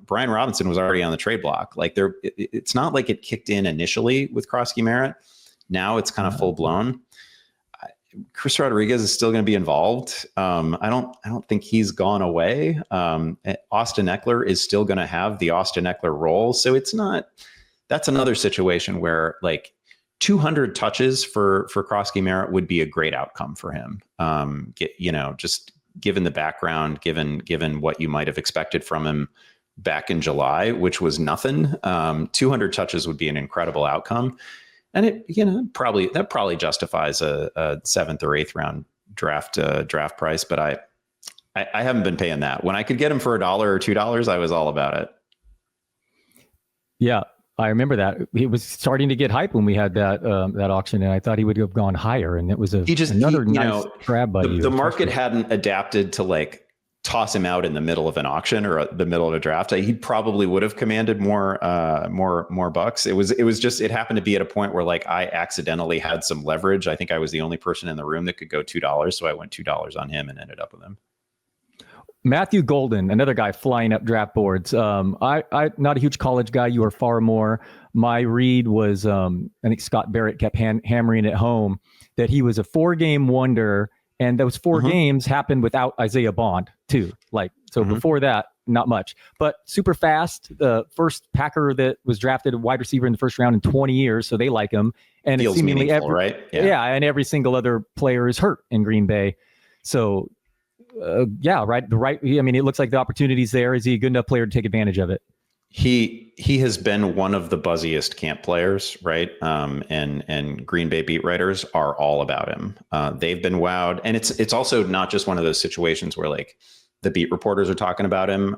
Brian Robinson was already on the trade block. Like it's not like it kicked in initially with Krosky-Merritt. Now it's kind of full blown. Chris Rodriguez is still going to be involved. I don't think he's gone away. Austin Eckler is still going to have the Austin Eckler role. So that's another situation where like 200 touches for Krosky-Merritt would be a great outcome for him. Just given the background, given what you might have expected from him back in July, which was nothing. 200 touches would be an incredible outcome. And it probably justifies a 7th or 8th round draft price, but I haven't been paying that. When I could get him for $1 or $2, I was all about it.
Yeah, I remember that. He was starting to get hype when we had that auction, and I thought he would have gone higher. And it was another nice grab by you.
The market hadn't adapted to like toss him out in the middle of an auction or the middle of a draft. He probably would have commanded more bucks. It happened to be at a point where like I accidentally had some leverage. I think I was the only person in the room that could go $2. So I went $2 on him and ended up with him.
Matthew Golden, another guy flying up draft boards. I'm not a huge college guy. You are far more. My read was, I think Scott Barrett kept hammering it home that he was a 4-game wonder. And those 4 games happened without Isaiah Bond too. Before that, not much, but super fast. The first Packer that was drafted a wide receiver in the first round in 20 years. So they like him. And
feels
seemingly
right?
And every single other player is hurt in Green Bay. So right. I mean, it looks like the opportunity's there. Is he a good enough player to take advantage of it?
He has been one of the buzziest camp players, right? And Green Bay beat writers are all about him. They've been wowed, and it's also not just one of those situations where like the beat reporters are talking about him.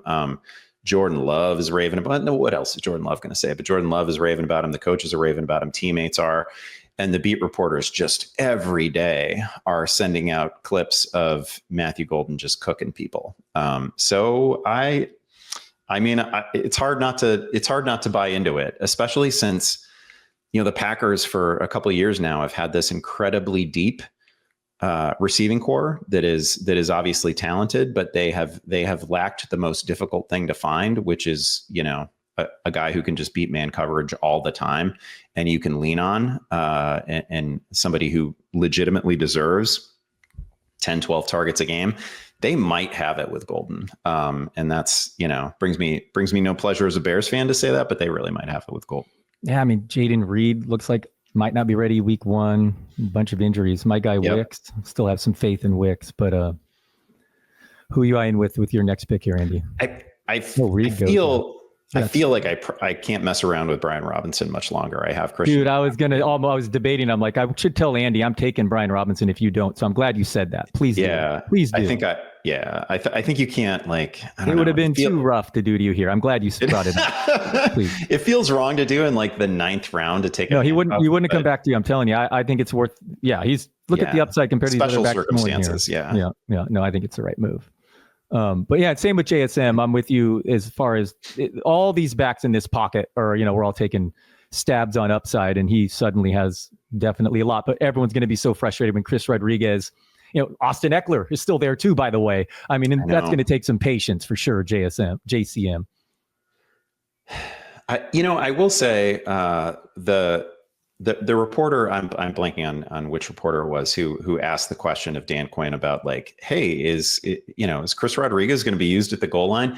Jordan Love is raving about. No, what else is Jordan Love going to say? But Jordan Love is raving about him. The coaches are raving about him. Teammates are, and the beat reporters just every day are sending out clips of Matthew Golden just cooking people. It's hard not to buy into it, especially since, the Packers for a couple of years now have had this incredibly deep receiving core that is obviously talented, but they have lacked the most difficult thing to find, which is, a guy who can just beat man coverage all the time and you can lean on, and somebody who legitimately deserves 10, 12 targets a game. They might have it with Golden. And that's, brings me no pleasure as a Bears fan to say that, but they really might have it with Golden.
Yeah. I mean, Jaden Reed looks like might not be ready week 1, a bunch of injuries. My guy Wicks, still have some faith in Wicks, but who are you eyeing with your next pick here, Andy?
I feel like I can't mess around with Brian Robinson much longer. I have Christian.
Dude, I was debating. I'm like, I should tell Andy I'm taking Brian Robinson if you don't. So I'm glad you said that. Please do. Please do.
I think you can't
it would have been too rough to do to you here. I'm glad you brought it up. Please.
It feels wrong to do in like the 9th round to take.
No, he wouldn't have come back to you. I'm telling you. I think it's worth. Yeah, at the upside compared to these other backs
circumstances. Yeah.
No, I think it's the right move. But yeah, same with JSM. I'm with you as far as all these backs in this pocket are, we're all taking stabs on upside, and he suddenly has definitely a lot. But everyone's going to be so frustrated when Chris Rodriguez, Austin Eckler is still there too, by the way. I mean, and that's going to take some patience for sure, JCM.
I will say the reporter, I'm blanking on which reporter it was who asked the question of Dan Quinn about like, hey, is Chris Rodriguez going to be used at the goal line?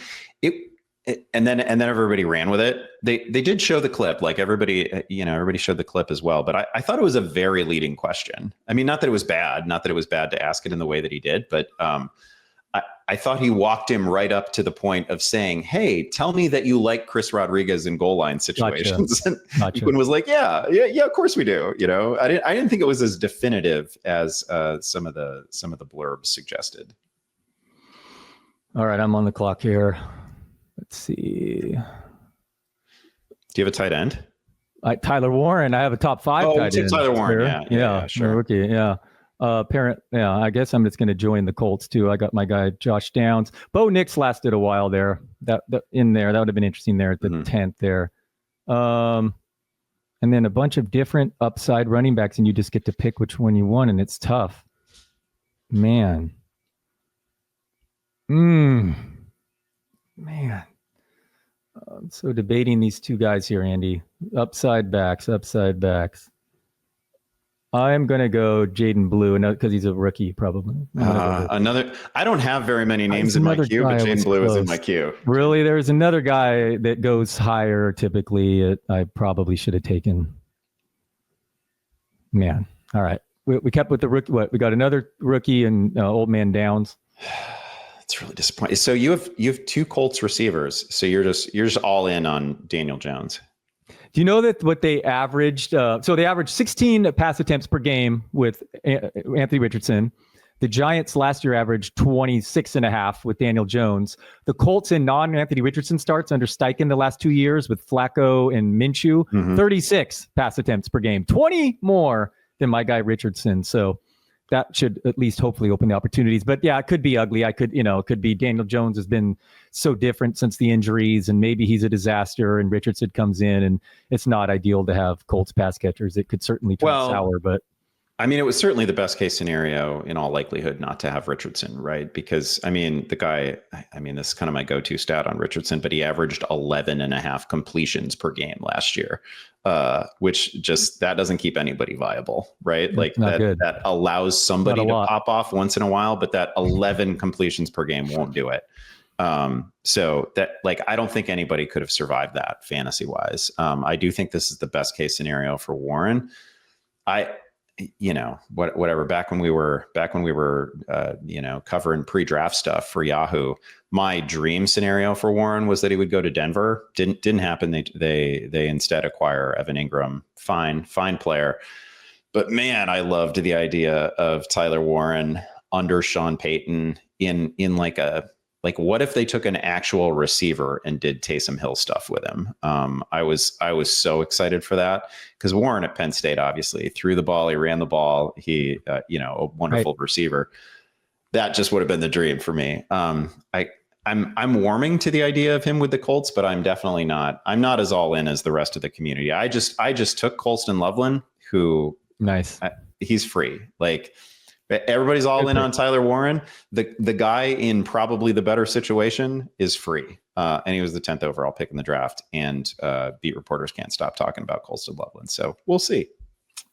And then everybody ran with it. They did show the clip, like everybody showed the clip as well. But I thought it was a very leading question. I mean, not that it was bad to ask it in the way that he did, but I thought he walked him right up to the point of saying, hey, tell me that you like Chris Rodriguez in goal line situations.
Gotcha.
Quinn was like, yeah, of course we do. I didn't think it was as definitive as some of the blurbs suggested.
All right, I'm on the clock here. Let's see.
Do you have a tight end?
Tyler Warren. I have a top 5 tight end.
Tyler Warren. Yeah, sure.
Rookie. Yeah. I guess I'm just going to join the Colts too. I got my guy Josh Downs. Bo Nix lasted a while there. That would have been interesting there at the 10th there. And then a bunch of different upside running backs, and you just get to pick which one you want, and it's tough. Man. So debating these two guys here, Andy. Upside backs. I'm going to go Jaden Blue because he's a rookie, probably.
I don't have very many names in my queue, but Jaden Blue is in my queue.
Really? There's another guy that goes higher typically. I probably should have taken. Man. All right. We kept with the rookie. We got another rookie and Old Man Downs.
It's really disappointing. So you have 2 Colts receivers. So you're just all in on Daniel Jones.
Do you know that what they averaged? So they averaged 16 pass attempts per game with Anthony Richardson. The Giants last year averaged 26.5 with Daniel Jones. The Colts in non-Anthony Richardson starts under Steichen the last 2 years with Flacco and Minshew, 36 pass attempts per game, 20 more than my guy Richardson. So that should at least hopefully open the opportunities. But yeah, it could be ugly. It could be Daniel Jones has been so different since the injuries, and maybe he's a disaster and Richardson comes in, and it's not ideal to have Colts pass catchers. It could certainly turn sour, but
I mean, it was certainly the best case scenario in all likelihood not to have Richardson, right? Because I mean, the guy, this is kind of my go-to stat on Richardson, but he averaged 11.5 completions per game last year, which just, that doesn't keep anybody viable, right? Like that allows somebody to pop off once in a while, but that 11 completions per game won't do it. So that, like, I don't think anybody could have survived that fantasy wise. I do think this is the best case scenario for Warren. Whatever. Back when we were, covering pre-draft stuff for Yahoo, my dream scenario for Warren was that he would go to Denver. Didn't happen. They instead acquire Evan Ingram. Fine player. But man, I loved the idea of Tyler Warren under Sean Payton in what if they took an actual receiver and did Taysom Hill stuff with him? I was so excited for that because Warren at Penn State obviously threw the ball, he ran the ball, he a wonderful receiver. That just would have been the dream for me. I'm warming to the idea of him with the Colts, but I'm definitely not. I'm not as all in as the rest of the community. I just took Colston Loveland, who he's free. Like, everybody's all in on Tyler Warren. The guy in probably the better situation is free. And he was the 10th overall pick in the draft. And beat reporters can't stop talking about Colston Loveland. So we'll see.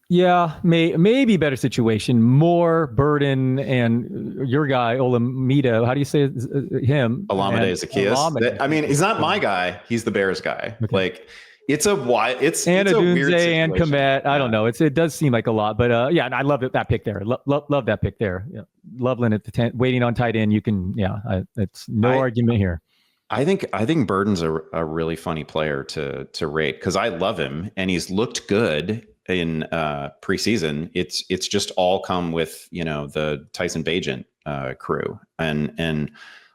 Yeah, maybe better situation, more burden, and your guy, Olamide, how do you say him?
Olamide Zaccheaus. I mean, he's not my guy. He's the Bears guy. Okay. Like, it's a weird situation.
And Komet. I don't know. It does seem like a lot, but and I love that pick there. Love that pick there. Yeah. Loveland at the 10, waiting on tight end. You can, it's no argument here.
I think Burden's a really funny player to rate because I love him and he's looked good in preseason. It's just all come with the Tyson Bagent crew and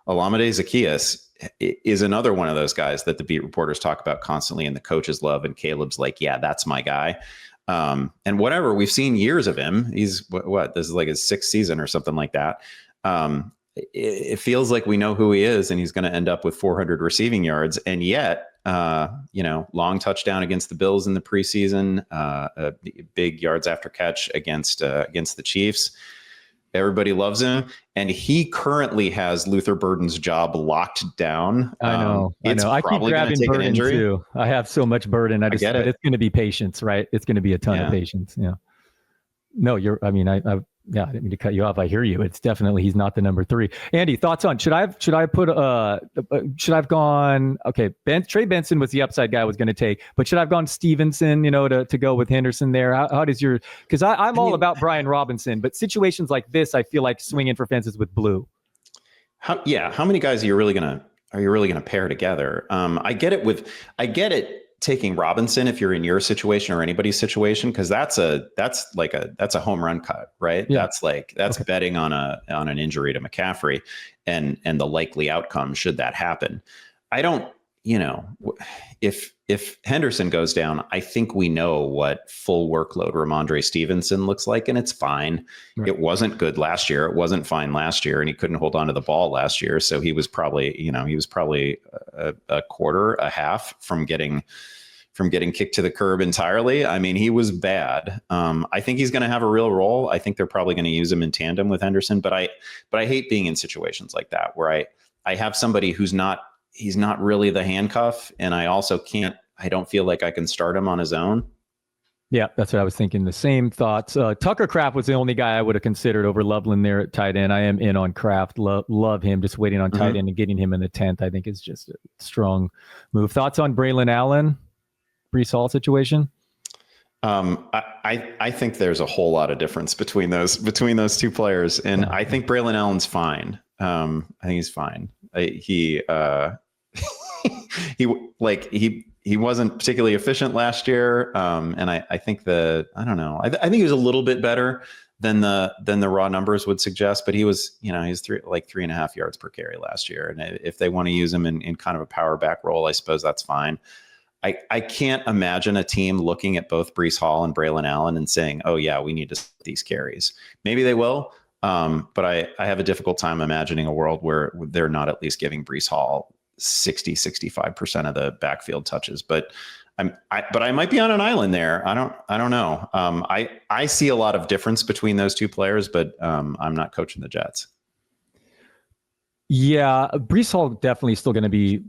Olamide Zaccheaus is another one of those guys that the beat reporters talk about constantly and the coaches love. And Caleb's like, yeah, that's my guy. And whatever, we've seen years of him. He's this is like his 6th season or something like that. It feels like we know who he is and he's going to end up with 400 receiving yards. And yet long touchdown against the Bills in the preseason, a big yards after catch against the Chiefs. Everybody loves him, and he currently has Luther Burden's job locked down.
I know.
I
keep grabbing Burden too. I have so much Burden. But it's going to be patience, right? It's going to be a ton of patience. Yeah. No, I didn't mean to cut you off. I hear you. It's definitely, he's not the number 3. Andy, thoughts on, should I have gone, okay, Trey Benson was the upside guy I was going to take, but should I have gone Stevenson, to go with Henderson there? How does because I'm all about Brian Robinson, but situations like this, I feel like swinging for fences with Blue.
How many guys are you really going to pair together? I get it taking Robinson if you're in your situation or anybody's situation, because that's a home run cut, right? Yeah. That's betting on an injury to McCaffrey and the likely outcome should that happen. I don't, if Henderson goes down, I think we know what full workload Ramondre Stevenson looks like, and it's fine. Right. It wasn't good last year. It wasn't fine last year, and he couldn't hold on to the ball last year. So he was probably a quarter, a half from getting kicked to the curb entirely. I mean, he was bad. I think he's going to have a real role. I think they're probably going to use him in tandem with Henderson, but I hate being in situations like that where I have somebody he's not really the handcuff, and I don't feel like I can start him on his own.
Yeah, that's what I was thinking. The same thoughts. Tucker Kraft was the only guy I would have considered over Loveland there at tight end. I am in on Kraft. Love him. Just waiting on tight end and getting him in the 10th, I think, is just a strong move. Thoughts on Braylon Allen, Breece Hall situation?
I think there's a whole lot of difference between those two players, and I think Braylon Allen's fine. I think he's fine. He wasn't particularly efficient last year, and I think I don't know. I think he was a little bit better than the raw numbers would suggest, but he was 3.5 yards per carry last year, and if they want to use him in kind of a power back role, I suppose that's fine. I can't imagine a team looking at both Breece Hall and Braylon Allen and saying, oh yeah, we need to set these carries. Maybe they will, but I have a difficult time imagining a world where they're not at least giving Breece Hall 65% of the backfield touches. But I might be on an island there. I don't know. I see a lot of difference between those two players, but I'm not coaching the Jets.
Yeah, Breece Hall definitely still going to be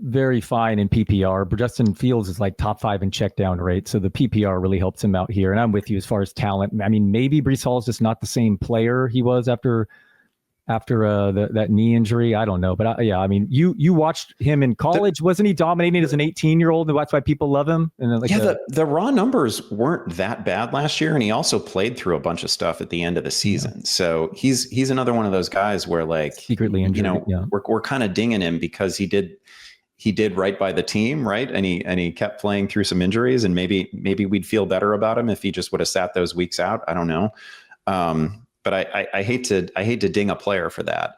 very fine in PPR. But Justin Fields is like top 5 in check down rate. So the PPR really helps him out here. And I'm with you as far as talent. I mean, maybe Breece Hall is just not the same player he was after that knee injury. I don't know. But I mean, you watched him in college. Wasn't he dominating as an 18-year-old? And that's why people love him. And then
the raw numbers weren't that bad last year. And he also played through a bunch of stuff at the end of the season. Yeah. So he's another one of those guys where
secretly injured.
We're kind of dinging him because he did right by the team, right? And he kept playing through some injuries, and maybe we'd feel better about him if he just would have sat those weeks out. I don't know. But I hate to ding a player for that.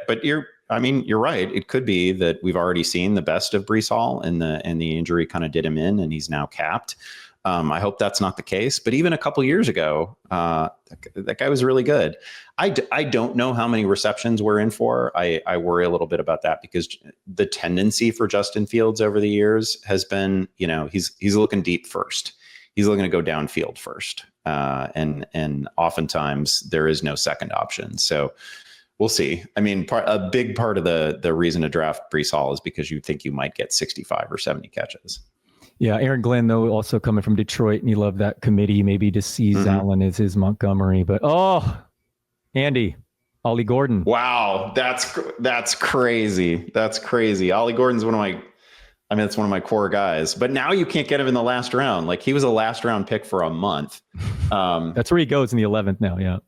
But you're right. It could be that we've already seen the best of Breece Hall, and the injury kind of did him in, and he's now capped. I hope that's not the case. But even a couple years ago, that guy was really good. I don't know how many receptions we're in for. I worry a little bit about that, because the tendency for Justin Fields over the years has been, he's looking deep first. He's looking to go downfield first. And oftentimes there is no second option. So we'll see. I mean, a big part of the reason to draft Breece Hall is because you think you might get 65 or 70 catches.
Yeah, Aaron Glenn, though, also coming from Detroit, and he loved that committee. Maybe to seize Allen as his Montgomery. But Andy, Ollie Gordon.
Wow, that's crazy. That's crazy. Ollie Gordon's that's one of my core guys. But now you can't get him in the last round. Like, he was a last round pick for a month.
That's where he goes in the 11th now. Yeah.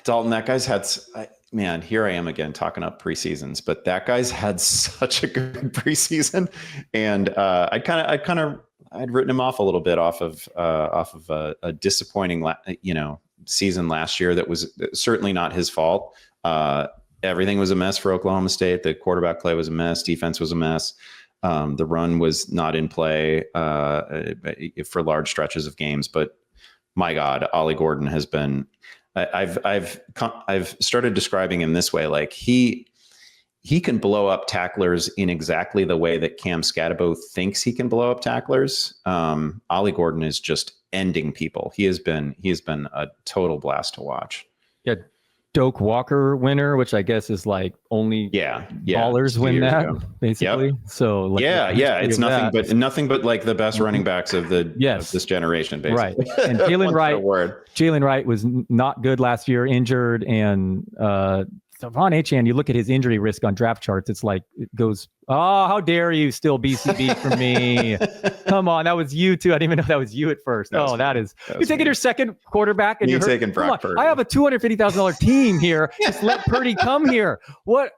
Dalton, that guy's had. Man, here I am again talking up preseasons, but that guy's had such a good preseason, and I'd written him off a little bit off of a disappointing season last year that was certainly not his fault. Everything was a mess for Oklahoma State. The quarterback play was a mess. Defense was a mess. The run was not in play for large stretches of games. But my God, Ollie Gordon has been. I've started describing him this way: like he he can blow up tacklers in exactly the way that Cam Scatabo thinks he can blow up tacklers. Ollie Gordon is just ending people. He has been a total blast to watch.
Yeah. Doak Walker winner, which I guess is like only ballers win that ago. Basically. Yep. So like,
it's nothing but like the best running backs of of this generation, basically.
Right. And Jalen Wright was not good last year, injured, and Von Achane, you look at his injury risk on draft charts, it's like it goes, oh, how dare you steal BCB from me? Come on, that was you too. I didn't even know that was you at first. You're taking your second quarterback and you're
taking Brock Purdy.
I have a $250,000 team here. Just let Purdy come here. What,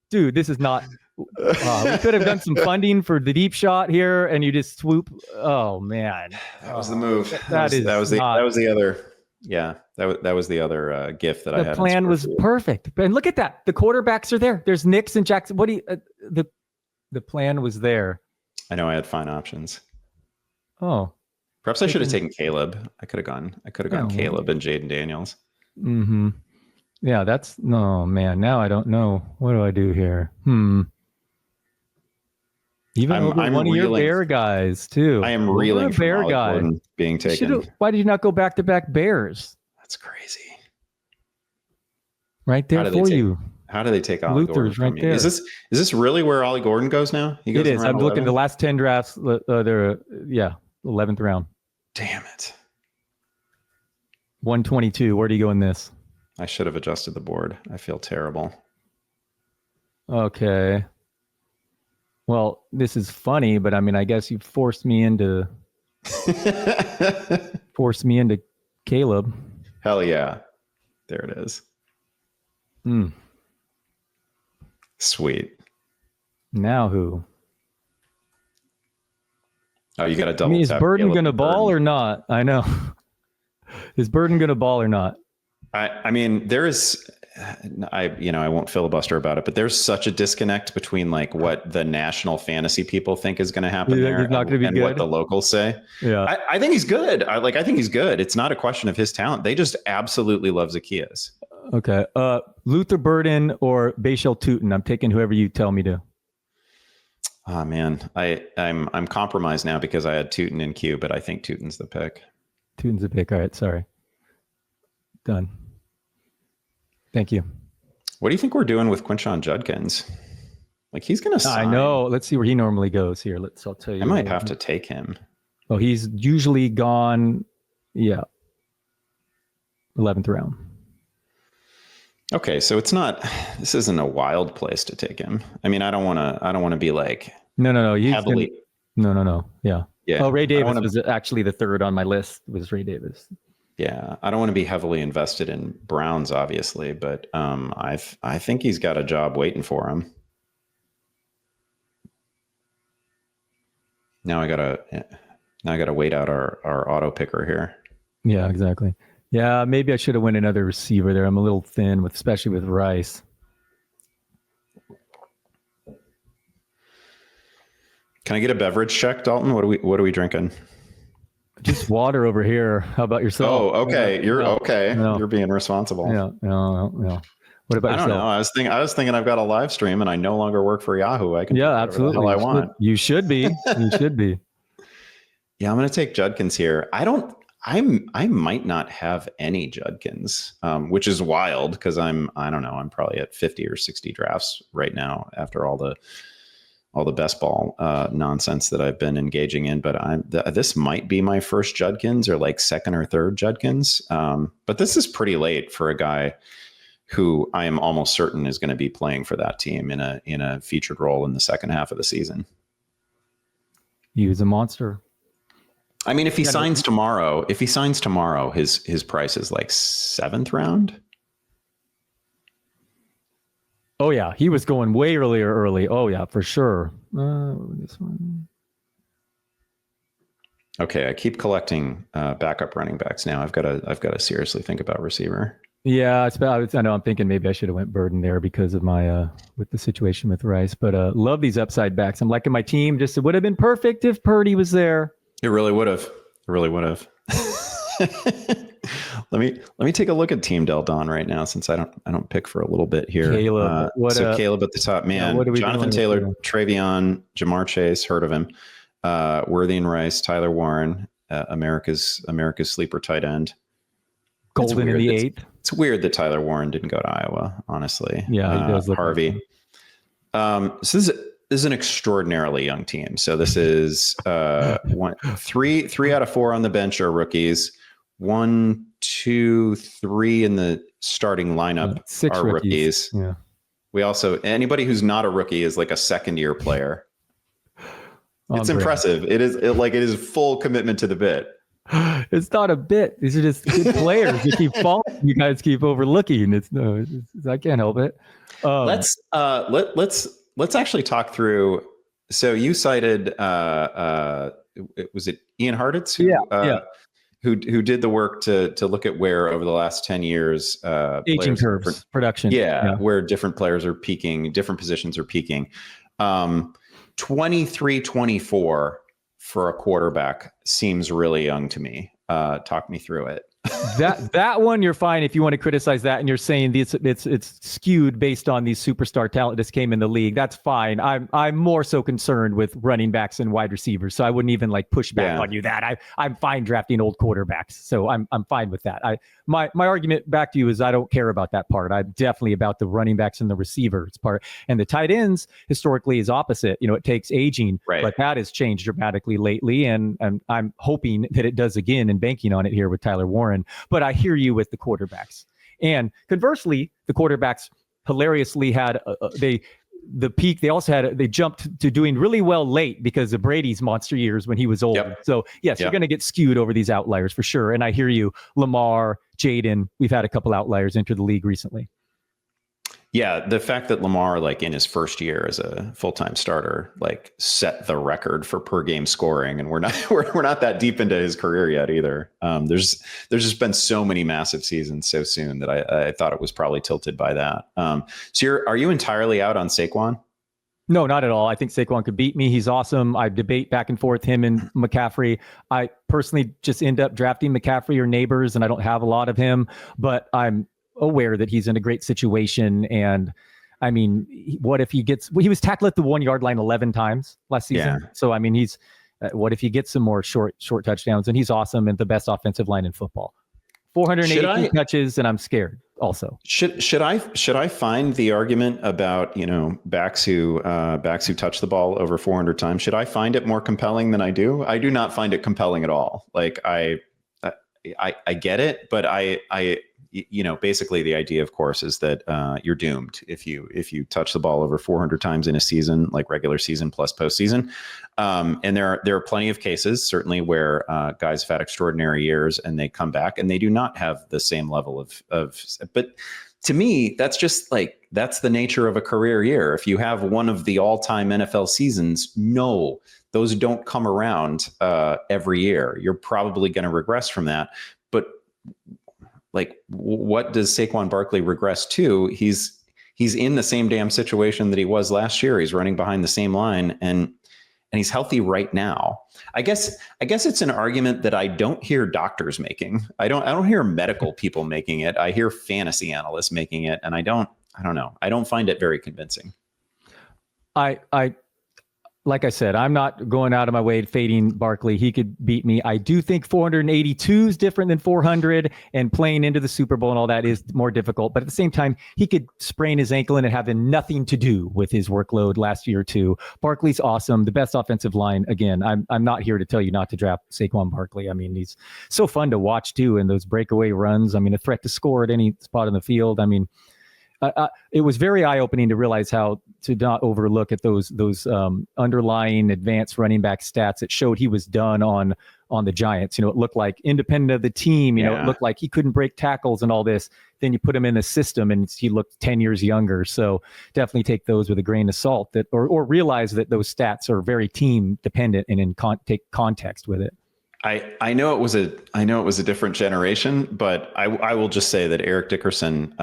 dude? This is not. We could have done some funding for the deep shot here, and you just swoop. Oh man,
that was the move. That was the other. Yeah, that was the other gift that I had.
The plan was perfect. And look at that. The quarterbacks are there. There's Nix and Jackson. The plan was there.
I know I had fine options.
Oh.
Perhaps I should have taken Caleb. I could have gone Caleb and Jaden Daniels.
Mm-hmm. Yeah, man. Now I don't know. What do I do here? Even I'm one of your Bear guys too.
I am reeling from Bear guy being taken.
Why did you not go back-to-back Bears?
That's crazy.
Right there for you.
How do they take Ollie Gordon from
right there?
Is this really where Ollie Gordon goes now?
It is. I'm looking at the last 10 drafts. They're 11th round.
Damn it.
122. Where do you go in this?
I should have adjusted the board. I feel terrible.
Okay. Well, this is funny, but I mean, I guess you forced me into Caleb.
Hell yeah. There it is. Sweet.
Now who?
Oh, you got to double tap.
Is Burden going to ball or not? I know. Is Burden going to ball or not?
I mean, there is... I won't filibuster about it, but there's such a disconnect between like what the national fantasy people think is going to happen there and what the locals say.
Yeah,
I think he's good. I think he's good. It's not a question of his talent. They just absolutely love Zacchaeus.
Okay. Luther Burden or Bashal Tootin. I'm taking whoever you tell me to.
Oh man, I'm compromised now because I had Tootin in queue, but I think Tootin's the pick.
Tootin's the pick. All right. Sorry. Done. Thank you.
What do you think we're doing with Quinshon Judkins? Like he's going to sign.
I know. Let's see where he normally goes here. I'll tell you.
I might have to take him.
Oh, he's usually gone. Yeah. 11th round.
Okay. So this isn't a wild place to take him. I mean, I don't want to be like,
no.
Heavily.
No. Yeah.
Yeah.
Oh, Ray Davis was actually the third on my list. Was Ray Davis.
Yeah, I don't want to be heavily invested in Browns, obviously, but I think he's got a job waiting for him. Now I gotta wait out our auto picker here.
Yeah, exactly. Yeah, maybe I should have went another receiver there. I'm a little thin especially with Rice.
Can I get a beverage check, Dalton? What are we drinking?
Just water over here. How about yourself?
Oh, okay. You're being responsible.
Yeah. No. What about yourself?
I don't know. I was thinking I've got a live stream and I no longer work for Yahoo. I can
absolutely.
The hell I want.
You should be. You should be.
Yeah, I'm going to take Judkins here. I might not have any Judkins, which is wild because I'm probably at 50 or 60 drafts right now after all the best ball nonsense that I've been engaging in, but this might be my first Judkins or like second or third Judkins. But this is pretty late for a guy who I am almost certain is going to be playing for that team in a featured role in the second half of the season.
He's a monster.
I mean, if he signs tomorrow, his price is like 7th round.
Oh yeah, he was going way early. Oh yeah, for sure. This one.
Okay, I keep collecting backup running backs now. I've got to seriously think about receiver.
Yeah, I know. I'm thinking maybe I should have went Burden there because of my with the situation with Rice. But love these upside backs. I'm liking my team. Just it would have been perfect if Purdy was there.
It really would have. Let me take a look at Team Dalton right now, since I don't pick for a little bit here.
Caleb,
Caleb at the top, man.
What are we
Jonathan Taylor, Travion, Jamar Chase, heard of him. Worthy and Rice, Tyler Warren, America's sleeper tight end.
Golden in the 8th.
It's weird that Tyler Warren didn't go to Iowa, honestly.
Yeah, he does look
Harvey. So this is an extraordinarily young team. So this is three out of 4 on the bench are rookies. 1, 2, 3 in the starting lineup
6
are rookies.
Yeah.
We also, anybody who's not a rookie is like a second-year player. It's impressive. It is full commitment to the bit.
It's not a bit. These are just good players. You keep falling. You guys keep overlooking. I can't help it.
Let's actually talk through. So you cited, was it Ian Harditz? Who did the work to look at where over the last 10 years,
aging curves, production.
Where different players are peaking, different positions are peaking. 23-24 for a quarterback seems really young to me. Talk me through it.
that one you're fine if you want to criticize that, and you're saying it's skewed based on these superstar talent that came in the league. That's fine. I'm more so concerned with running backs and wide receivers, so I wouldn't even like push back on you that I'm fine drafting old quarterbacks, so I'm fine with that. My argument back to you is I don't care about that part. I'm definitely about the running backs and the receivers part, and the tight ends historically is opposite. It takes aging, but that has changed dramatically lately, and I'm hoping that it does again, and banking on it here with Tyler Warren. But I hear you with the quarterbacks. And conversely, the quarterbacks hilariously had the peak. They also had they jumped to doing really well late because of Brady's monster years when he was old. So yes, you're going to get skewed over these outliers for sure. And I hear you, Lamar, Jaden. We've had a couple outliers enter the league recently.
Yeah, the fact that Lamar, like in his first year as a full-time starter, like set the record for per game scoring, and we're not that deep into his career yet either. There's just been so many massive seasons so soon that I thought it was probably tilted by that. So are you entirely out on Saquon?
No, not at all. I think Saquon could beat me. He's awesome. I debate back and forth him and McCaffrey. I personally just end up drafting McCaffrey or Neighbors, and I don't have a lot of him, but I'm aware that he's in a great situation. And I mean, what if he was tackled at the 1 yard line 11 times last season. So, I mean, what if he gets some more short touchdowns, and he's awesome and the best offensive line in football. 482 touches, and I'm scared also.
Should I find the argument about, backs who touch the ball over 400 times? Should I find it more compelling than I do? I do not find it compelling at all. Like I get it, but basically the idea, of course, is that you're doomed if you touch the ball over 400 times in a season, like regular season plus postseason. And there are plenty of cases, certainly, where guys have had extraordinary years and they come back and they do not have the same level of. But to me, that's just that's the nature of a career year. If you have one of the all-time NFL seasons, no, those don't come around every year. You're probably going to regress from that. But what does Saquon Barkley regress to? He's in the same damn situation that he was last year. He's running behind the same line, and he's healthy right now. I guess it's an argument that I don't hear doctors making. I don't hear medical people making it. I hear fantasy analysts making it, and I don't know. I don't find it very convincing.
Like I said, I'm not going out of my way fading Barkley. He could beat me. I do think 482 is different than 400, and playing into the Super Bowl and all that is more difficult. But at the same time, he could sprain his ankle and it have nothing to do with his workload last year too. Barkley's awesome. The best offensive line. Again, I'm not here to tell you not to draft Saquon Barkley. I mean, he's so fun to watch too. And those breakaway runs, I mean, a threat to score at any spot on the field. I mean, it was very eye-opening to realize how to not overlook at those underlying advanced running back stats that showed he was done on the Giants. It looked like independent of the team. It looked like he couldn't break tackles and all this. Then you put him in the system, and he looked 10 years younger. So definitely take those with a grain of salt. Or realize that those stats are very team dependent, and take context with it.
I know it was a different generation, but I will just say that Eric Dickerson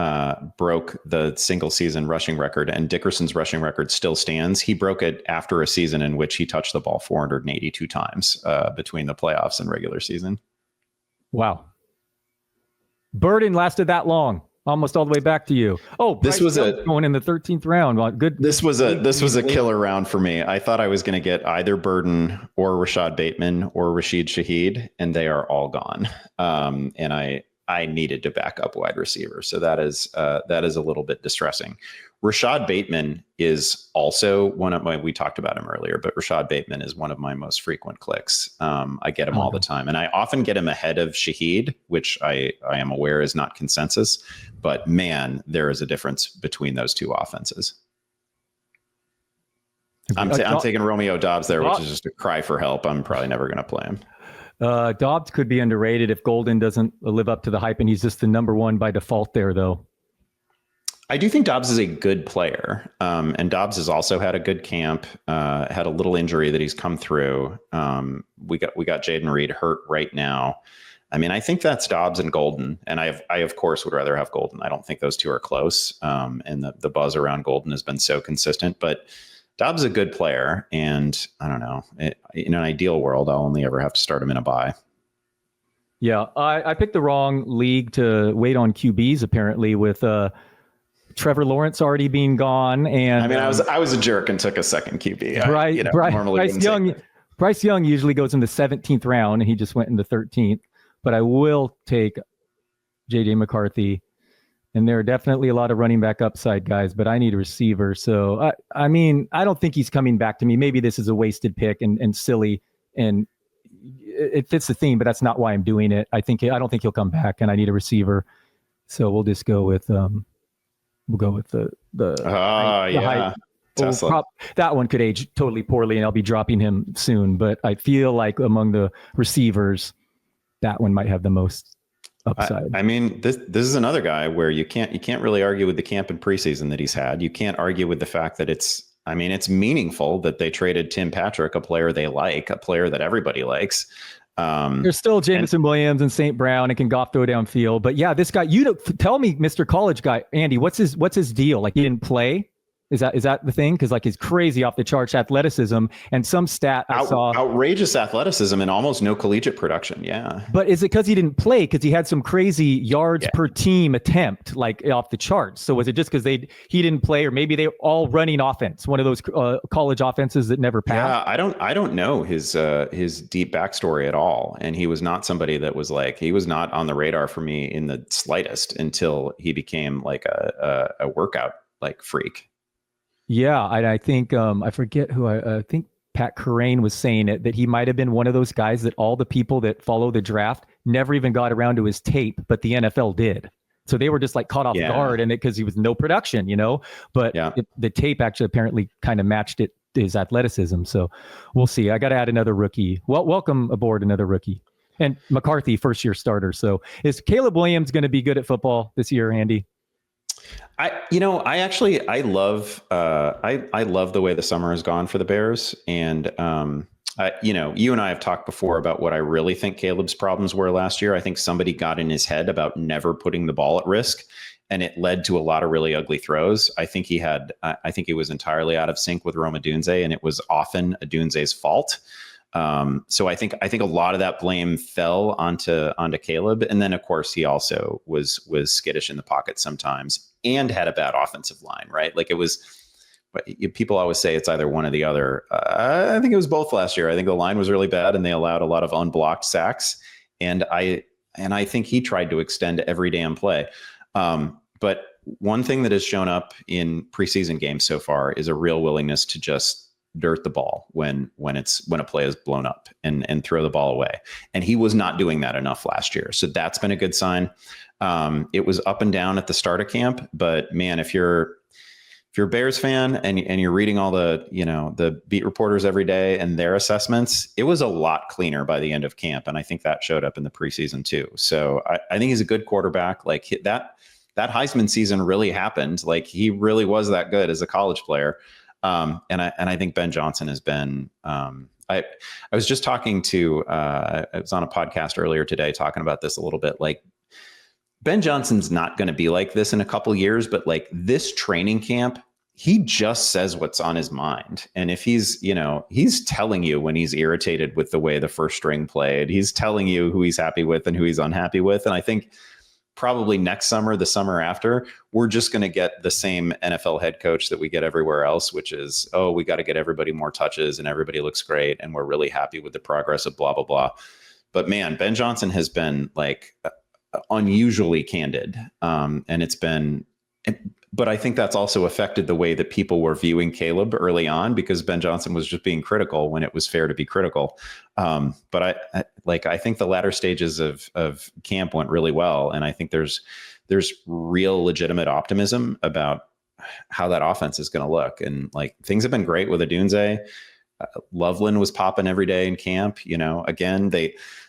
broke the single season rushing record, and Dickerson's rushing record still stands. He broke it after a season in which he touched the ball 482 times between the playoffs and regular season.
Wow. Burden lasted that long, almost all the way back to you. Oh,
this was
going in the 13th round. Well, good.
This was a killer round for me. I thought I was going to get either Burden or Rashad Bateman or Rashid Shaheed, and they are all gone. And I needed to back up wide receiver, so that is a little bit distressing. Rashad Bateman is also one of my, we talked about him earlier, but Rashad Bateman is one of my most frequent clicks. I get him all the time, and I often get him ahead of Shaheed, which I am aware is not consensus, but man, there is a difference between those two offenses. I'm taking Romeo Doubs there, which is just a cry for help. I'm probably never going to play him.
Dobbs could be underrated if Golden doesn't live up to the hype, and he's just the number one by default there, though.
I do think Dobbs is a good player, and Dobbs has also had a good camp. Had a little injury that he's come through. We got Jaden Reed hurt right now. I mean, I think that's Dobbs and Golden, and I of course would rather have Golden. I don't think those two are close, and the buzz around Golden has been so consistent. But Dobbs is a good player, and I don't know. In an ideal world, I'll only ever have to start him in a bye.
Yeah, I picked the wrong league to wait on QBs apparently with. Trevor Lawrence already being gone, and
I mean, I was a jerk and took a second QB.
Bryce Young usually goes in the 17th round, and he just went in the 13th. But I will take JJ McCarthy, and there are definitely a lot of running back upside guys, but I need a receiver. So I mean, I don't think he's coming back to me. Maybe this is a wasted pick and silly, and it fits the theme, but that's not why I'm doing it. I don't think he'll come back, and I need a receiver. So we'll just go with. We'll go with the
Tesla.
That one could age totally poorly, and I'll be dropping him soon. But I feel like among the receivers, that one might have the most upside.
I mean, this is another guy where you can't really argue with the camp and preseason that he's had. You can't argue with the fact that it's meaningful that they traded Tim Patrick, a player they like, a player that everybody likes.
There's still Jameson Williams and St. Brown and can Goff throw downfield. But yeah, this guy, tell me, Mr. College guy, Andy, what's his deal? Like, he didn't play? Is that the thing? Because like, he's crazy off the charts athleticism and some stat I saw.
Outrageous athleticism and almost no collegiate production. Yeah.
But is it because he didn't play? Because he had some crazy yards per team attempt, like off the charts. So was it just because he didn't play, or maybe they all running offense, one of those college offenses that never passed?
Yeah, I don't know his deep backstory at all. And he was not somebody that was like, he was not on the radar for me in the slightest until he became like a workout like freak.
Yeah, I think I forget who I think Pat Kerrane was saying it, that he might have been one of those guys that all the people that follow the draft never even got around to his tape, but the NFL did. So they were just like caught off guard, and because he was no production, But the tape actually apparently kind of matched his athleticism. So we'll see. I got to add another rookie. Well, welcome aboard another rookie, and McCarthy, first year starter. So is Caleb Williams going to be good at football this year, Andy?
I love the way the summer has gone for the Bears. And, you and I have talked before about what I really think Caleb's problems were last year. I think somebody got in his head about never putting the ball at risk, and it led to a lot of really ugly throws. I think he was entirely out of sync with Rome Odunze, and it was often Odunze's fault. So I think a lot of that blame fell onto Caleb. And then of course he also was skittish in the pocket sometimes and had a bad offensive line, right? Like people always say it's either one or the other. I think it was both last year. I think the line was really bad and they allowed a lot of unblocked sacks. And I think he tried to extend every damn play. But one thing that has shown up in preseason games so far is a real willingness to just dirt the ball when a play is blown up and throw the ball away. And he was not doing that enough last year. So that's been a good sign. It was up and down at the start of camp, but man, if you're a Bears fan and you're reading all the beat reporters every day and their assessments, it was a lot cleaner by the end of camp. And I think that showed up in the preseason too. So I think he's a good quarterback. Like that Heisman season really happened. Like he really was that good as a college player. And I think Ben Johnson has been, I was just talking to, I was on a podcast earlier today talking about this a little bit. Like Ben Johnson's not going to be like this in a couple years, but like this training camp, he just says what's on his mind. And if he's telling you when he's irritated with the way the first string played, he's telling you who he's happy with and who he's unhappy with. And I think probably next summer, the summer after, we're just going to get the same NFL head coach that we get everywhere else, which is, oh, we got to get everybody more touches and everybody looks great. And we're really happy with the progress of blah, blah, blah. But man, Ben Johnson has been like unusually candid. And it's been, but I think that's also affected the way that people were viewing Caleb early on, because Ben Johnson was just being critical when it was fair to be critical. But I think the latter stages of camp went really well. And I think there's real legitimate optimism about how that offense is going to look. And like, things have been great with Odunze. Loveland was popping every day in camp. Again,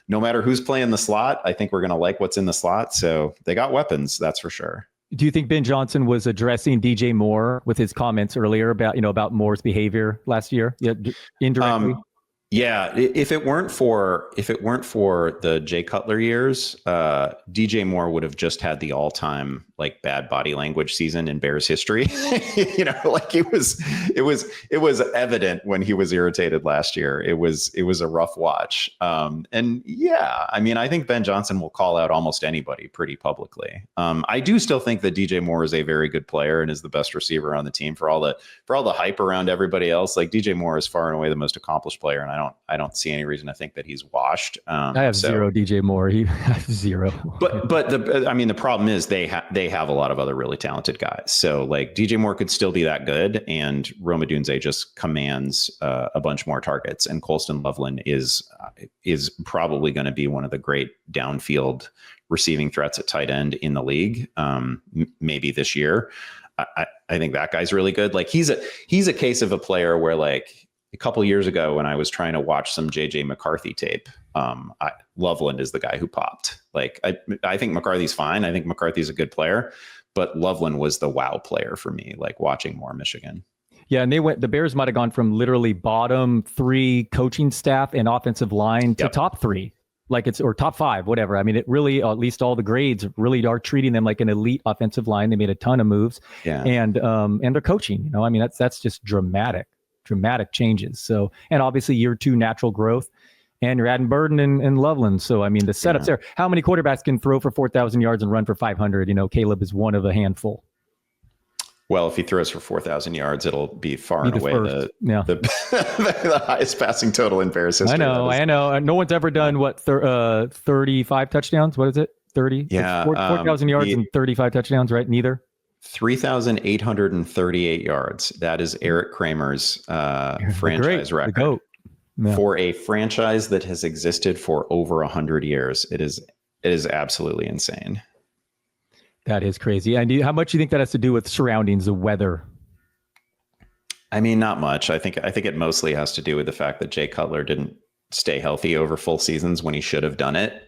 no matter who's playing the slot, I think we're going to like what's in the slot. So they got weapons, that's for sure.
Do you think Ben Johnson was addressing DJ Moore with his comments earlier about Moore's behavior last year? Yeah, indirectly.
Yeah, if it weren't for the Jay Cutler years, DJ Moore would have just had the all-time like bad body language season in Bears history. Like it was evident when he was irritated last year. It was a rough watch. And yeah, I mean, I think Ben Johnson will call out almost anybody pretty publicly. I do still think that DJ Moore is a very good player and is the best receiver on the team for all the hype around everybody else. Like DJ Moore is far and away the most accomplished player, and I don't see any reason to think that he's washed.
I have zero DJ Moore. He has zero.
But the problem is they have a lot of other really talented guys. So like DJ Moore could still be that good, and Rome Odunze just commands a bunch more targets. And Colston Loveland is probably going to be one of the great downfield receiving threats at tight end in the league. Maybe this year. I think that guy's really good. Like he's a case of a player where like, a couple of years ago when I was trying to watch some JJ McCarthy tape, Loveland is the guy who popped. Like I think McCarthy's fine. I think McCarthy's a good player, but Loveland was the wow player for me, like watching more Michigan.
Yeah, and the Bears might have gone from literally bottom 3 coaching staff and offensive line to top 3. Or top 5, whatever. I mean, it really, at least all the grades really are treating them like an elite offensive line. They made a ton of moves.
Yeah.
And they're coaching, I mean, that's just dramatic changes. So, and obviously year 2 natural growth, and you're adding Burden and Loveland. So, I mean, the setups there. How many quarterbacks can throw for 4,000 yards and run for 500? Caleb is one of a handful.
Well, if he throws for 4,000 yards, it'll be far and away the highest passing total in Bears history.
I know. No one's ever done 35 touchdowns. What is it? 30?
Yeah.
4,000 yards and 35 touchdowns, right? Neither.
3,838 yards. That is Eric Kramer's franchise record.
The GOAT. Yeah.
For a franchise that has existed for over 100 years. It is absolutely insane.
That is crazy. And how much do you think that has to do with surroundings, the weather?
I mean, not much. I think it mostly has to do with the fact that Jay Cutler didn't stay healthy over full seasons when he should have done it.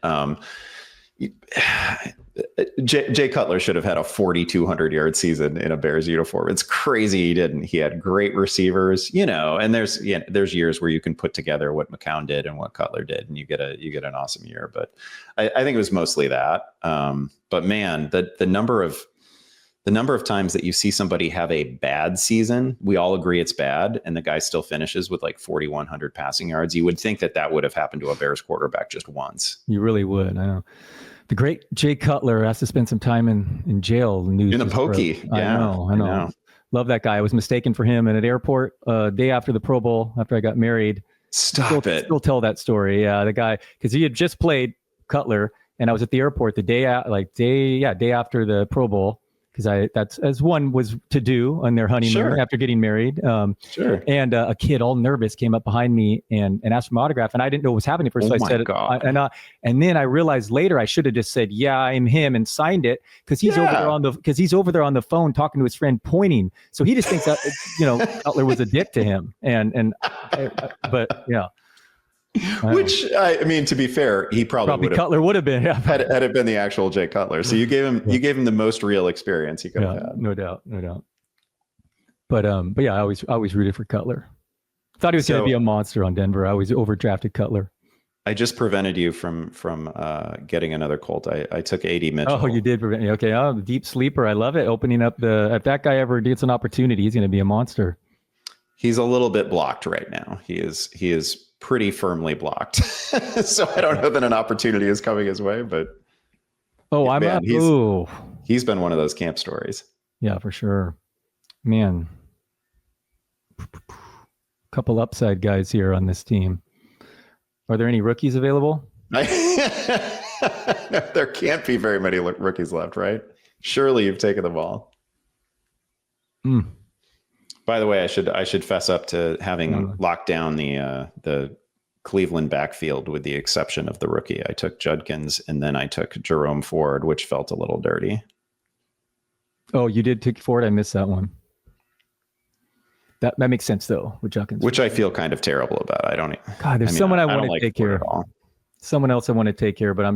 Jay Cutler should have had a 4,200 yard season in a Bears uniform. It's crazy he didn't. He had great receivers, and there's years where you can put together what McCown did and what Cutler did, and you get an awesome year. But I think it was mostly that. But man, the number of times that you see somebody have a bad season, we all agree it's bad, and the guy still finishes with like 4,100 passing yards. You would think that would have happened to a Bears quarterback just once.
You really would. I know. The great Jay Cutler has to spend some time in jail.
News in the pokey. Yeah,
I know. Love that guy. I was mistaken for him at an airport day after the Pro Bowl, after I got married.
Still
tell that story. Yeah, the guy, because he had just played Cutler, and I was at the airport the day after the Pro Bowl, because that's as one was to do on their honeymoon after getting married. And a kid all nervous came up behind me and asked for my autograph, and I didn't know what was happening first. So I said, and then I realized later I should have just said, "Yeah, I'm him," and signed it, because he's over there on the phone talking to his friend, pointing. So he just thinks that Cutler was a dick to him, but yeah.
Which, I mean, to be fair, he probably
Cutler would have been
had it been the actual Jay Cutler. So you gave him the most real experience he could have had.
No doubt. But yeah, I always rooted for Cutler. Thought he was going to be a monster on Denver. I always overdrafted Cutler.
I just prevented you from getting another Colt. I took 80 Mitchell.
Oh, you did prevent me. Okay, the deep sleeper. I love it. Opening up if that guy ever gets an opportunity, he's going to be a monster.
He's a little bit blocked right now. He is pretty firmly blocked. So I don't know that an opportunity is coming his way, but
Oh,
he's been one of those camp stories.
Yeah, for sure. Man, couple upside guys here on this team. Are there any rookies available?
There can't be very many rookies left, right? Surely you've taken them all. By the way, I should fess up to having locked down the Cleveland backfield with the exception of the rookie. I took Judkins and then I took Jerome Ford, which felt a little dirty.
Oh, you did take Ford? I missed that one. That makes sense though with Judkins,
which I feel kind of terrible about.
Someone I want to take here. Someone else I want to take here, but I'm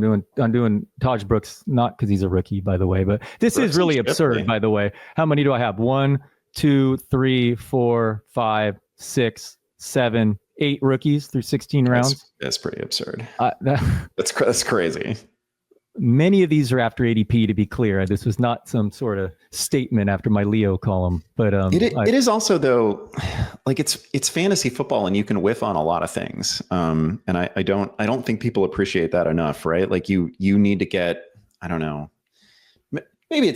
doing Taj Brooks, not because he's a rookie, by the way, but this is really absurd, by the way. How many do I have? 1, 2, 3, 4, 5, 6, 7, 8 rookies through 16 rounds.
That's pretty absurd. That's crazy.
Many of these are after ADP, to be clear. This was not some sort of statement after my Leo column, but
it is also though, like it's fantasy football and you can whiff on a lot of things. And I don't think people appreciate that enough, right? Like you need to get, I don't know, maybe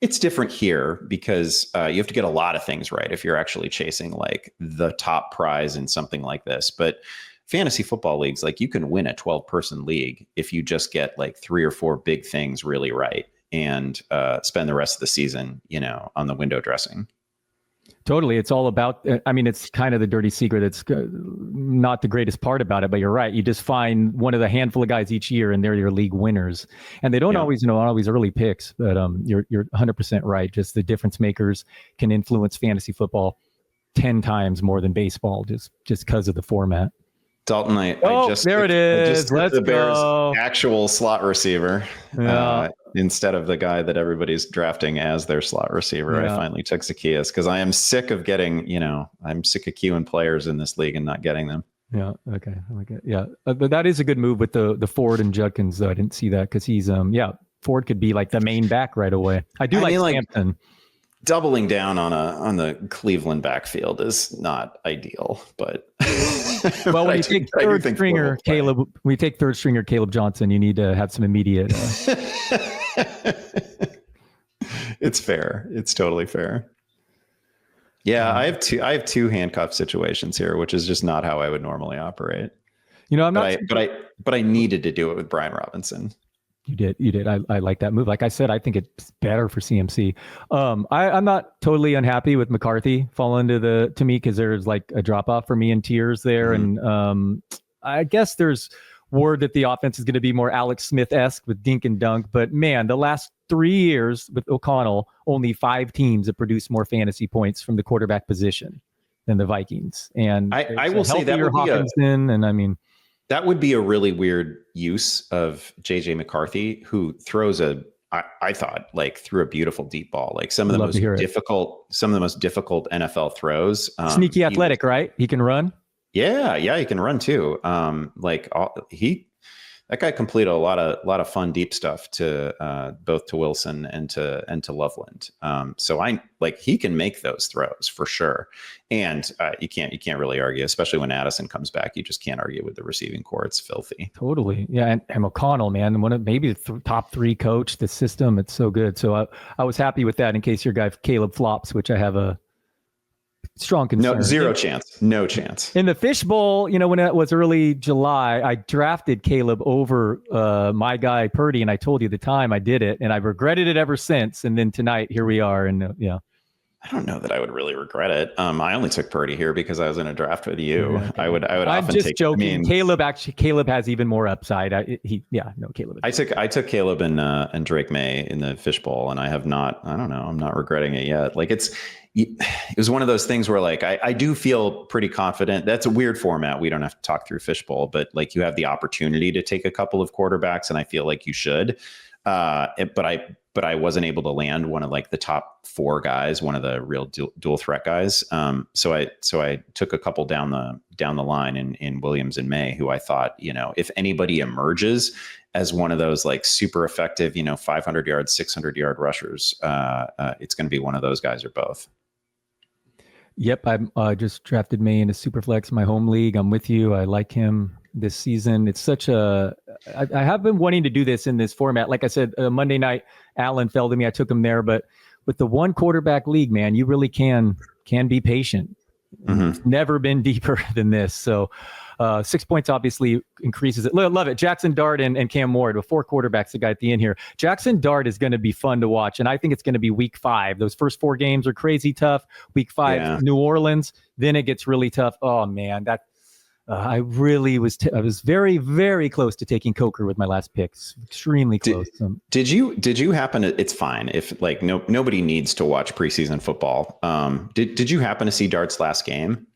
it's different here because you have to get a lot of things right if you're actually chasing like the top prize in something like this. But fantasy football leagues, like you can win a 12-person league if you just get like 3 or 4 big things really right and spend the rest of the season, on the window dressing.
Totally. It's all about, it's kind of the dirty secret. It's not the greatest part about it, but you're right. You just find one of the handful of guys each year and they're your league winners. And they don't always, always early picks, but you're 100% right. Just the difference makers can influence fantasy football 10 times more than baseball just because of the format.
Dalton, I just
Let's
the Bears
go.
Actual slot receiver instead of the guy that everybody's drafting as their slot receiver. I finally took Zacchaeus because I am sick of getting, I'm sick of queuing players in this league and not getting them.
Yeah. Okay. I like it. Yeah. But that is a good move with the Ford and Judkins, though. I didn't see that because he's, Ford could be like the main back right away. I do like Sampson.
Doubling down on the Cleveland backfield is not ideal, but
well, when you take third stringer Caleb Johnson, you need to have some immediate.
It's fair. It's totally fair. Yeah, I have two handcuff situations here, which is just not how I would normally operate.
I'm not.
But I needed to do it with Brian Robinson.
You did. I like that move. Like I said, I think it's better for CMC. I'm not totally unhappy with McCarthy falling to me because there's like a drop off for me in tiers there. Mm-hmm. And I guess there's word that the offense is going to be more Alex Smith-esque with dink and dunk. But man, the last 3 years with O'Connell, only 5 teams have produced more fantasy points from the quarterback position than the Vikings. And
I will say that would
Hawkinson,
that would be a really weird use of JJ McCarthy, who throws I thought threw a beautiful deep ball, like some of the most difficult NFL throws.
Sneaky athletic, right? He can run.
Yeah, he can run too. That guy completed a lot of fun deep stuff to both to Wilson and to Loveland. So he can make those throws for sure. And you can't really argue, especially when Addison comes back. You just can't argue with the receiving core. It's filthy.
Totally. Yeah, and O'Connell, man, maybe the top 3 coach. The system, it's so good. So I was happy with that. In case your guy Caleb flops, which I have a strong concern.
No, zero chance. No chance.
In the fishbowl, when it was early July, I drafted Caleb over my guy Purdy, and I told you at the time I did it, and I've regretted it ever since. And then tonight, here we are, and
I don't know that I would really regret it. I only took Purdy here because I was in a draft with you. Okay. I would. I'm often
just
take,
joking. Caleb has even more upside. Caleb.
I took Caleb and Drake May in the fishbowl, and I have not. I don't know. I'm not regretting it yet. It was one of those things where I do feel pretty confident. That's a weird format. We don't have to talk through fishbowl, but you have the opportunity to take a couple of quarterbacks, and I feel like you should. But I wasn't able to land one of the top 4 guys, one of the real dual threat guys. So I took a couple down the line in Williams and May, who I thought, if anybody emerges as one of those super effective, 500 yard, 600 yard rushers, it's going to be one of those guys or both.
Yep. I just drafted May in a Superflex, my home league. I'm with you. I like him. this season. It's such I have been wanting to do this in this format. Like I said, Monday night, Allen fell to me. I took him there, but with the one quarterback league, man, you really can be patient. Mm-hmm. It's never been deeper than this. So 6 points obviously increases it. Love it. Jackson Dart and Cam Ward with 4 quarterbacks, the guy at the end here. Jackson Dart is going to be fun to watch. And I think it's going to be week 5. Those first 4 games are crazy tough. Week 5, New Orleans. Then it gets really tough. Oh man, that I really was, I was very, very close to taking Coker with my last picks. Extremely close.
Did you happen to, it's fine if like nobody needs to watch preseason football. Did you happen to see Dart's last game?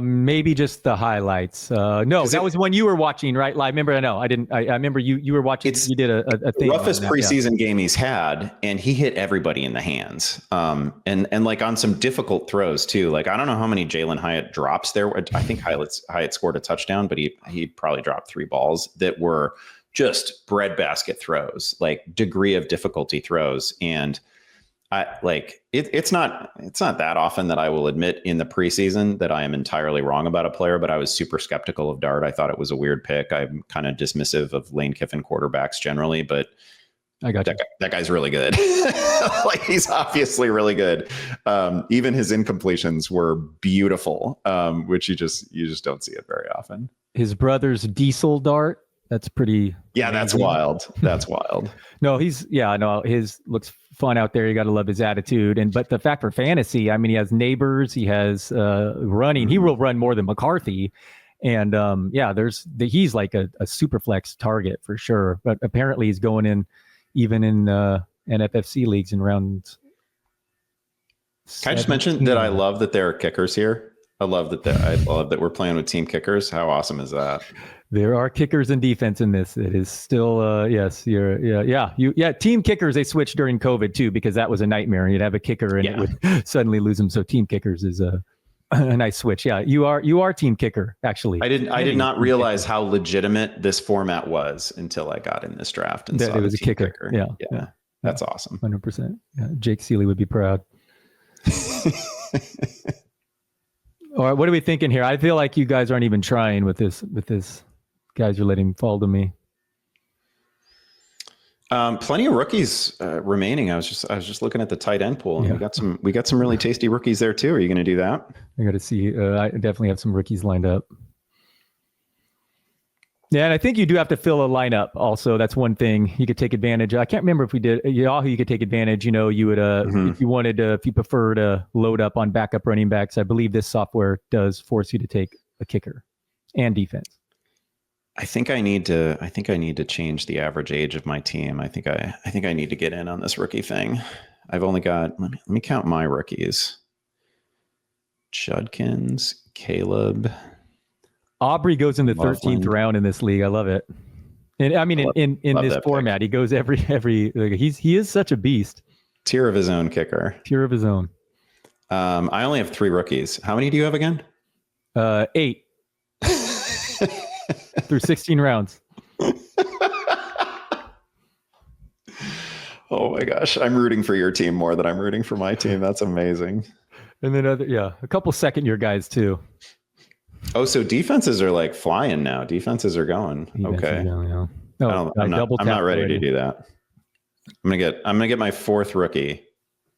Maybe just the highlights. No, that was one you were watching, right? I remember. I didn't. I remember you were watching. You did a thing.
The roughest preseason game he's had, and he hit everybody in the hands. And like on some difficult throws too. Like I don't know how many Jalen Hyatt drops there. I think Hyatt scored a touchdown, but he probably dropped 3 balls that were just breadbasket throws, like degree of difficulty throws. And it's not that often that I will admit in the preseason that I am entirely wrong about a player, but I was super skeptical of Dart. I thought it was a weird pick. I'm kind of dismissive of Lane Kiffin quarterbacks generally, but I got that guy's really good. Like he's obviously really good. Even his incompletions were beautiful, which you just don't see it very often.
His brother's Diesel Dart. That's pretty.
Yeah, amazing. That's wild. That's wild.
No, his looks fun out there. You got to love his attitude. But the fact for fantasy, I mean, he has neighbors, he has running. He will run more than McCarthy. And he's like a super flex target for sure. But apparently he's going in even in NFFC leagues in round.
Can I just mention that I love that there are kickers here? I love that we're playing with team kickers. How awesome is that?
There are kickers and defense in this. It is still, yes, team kickers, they switched during COVID too, because that was a nightmare. You'd have a kicker and it would suddenly lose them. So team kickers is a nice switch. Yeah, you are team kicker, actually.
I did not realize how legitimate this format was until I got in this draft and saw
it was a kicker. Yeah.
That's awesome.
100%. Yeah, Jake Seeley would be proud. All right, what are we thinking here? I feel like you guys aren't even trying with this. Guys, you're letting fall to me.
Plenty of rookies remaining. I was just looking at the tight end pool, and we got some really tasty rookies there too. Are you going to do that?
I got to see. I definitely have some rookies lined up. Yeah, and I think you do have to fill a lineup. Also, that's one thing you could take advantage. I can't remember if we did Yahoo. You could take advantage. You would if you wanted to, if you prefer to load up on backup running backs. I believe this software does force you to take a kicker and defense.
I think I need to change the average age of my team. I think I need to get in on this rookie thing. I've only got, let me count my rookies. Judkins, Caleb.
Aubrey goes in the 13th round in this league. I love it. And I mean, in this format, pick. He goes every, he is such a beast.
Tier of his own kicker.
Tier of his own.
I only have 3 rookies. How many do you have again?
8. Through 16 rounds.
Oh my gosh. I'm rooting for your team more than I'm rooting for my team. That's amazing.
And then a couple second year guys too.
Oh, so defenses are like flying now. Defenses are going. Okay.
No,
I'm not ready to do that. I'm gonna get my 4th rookie.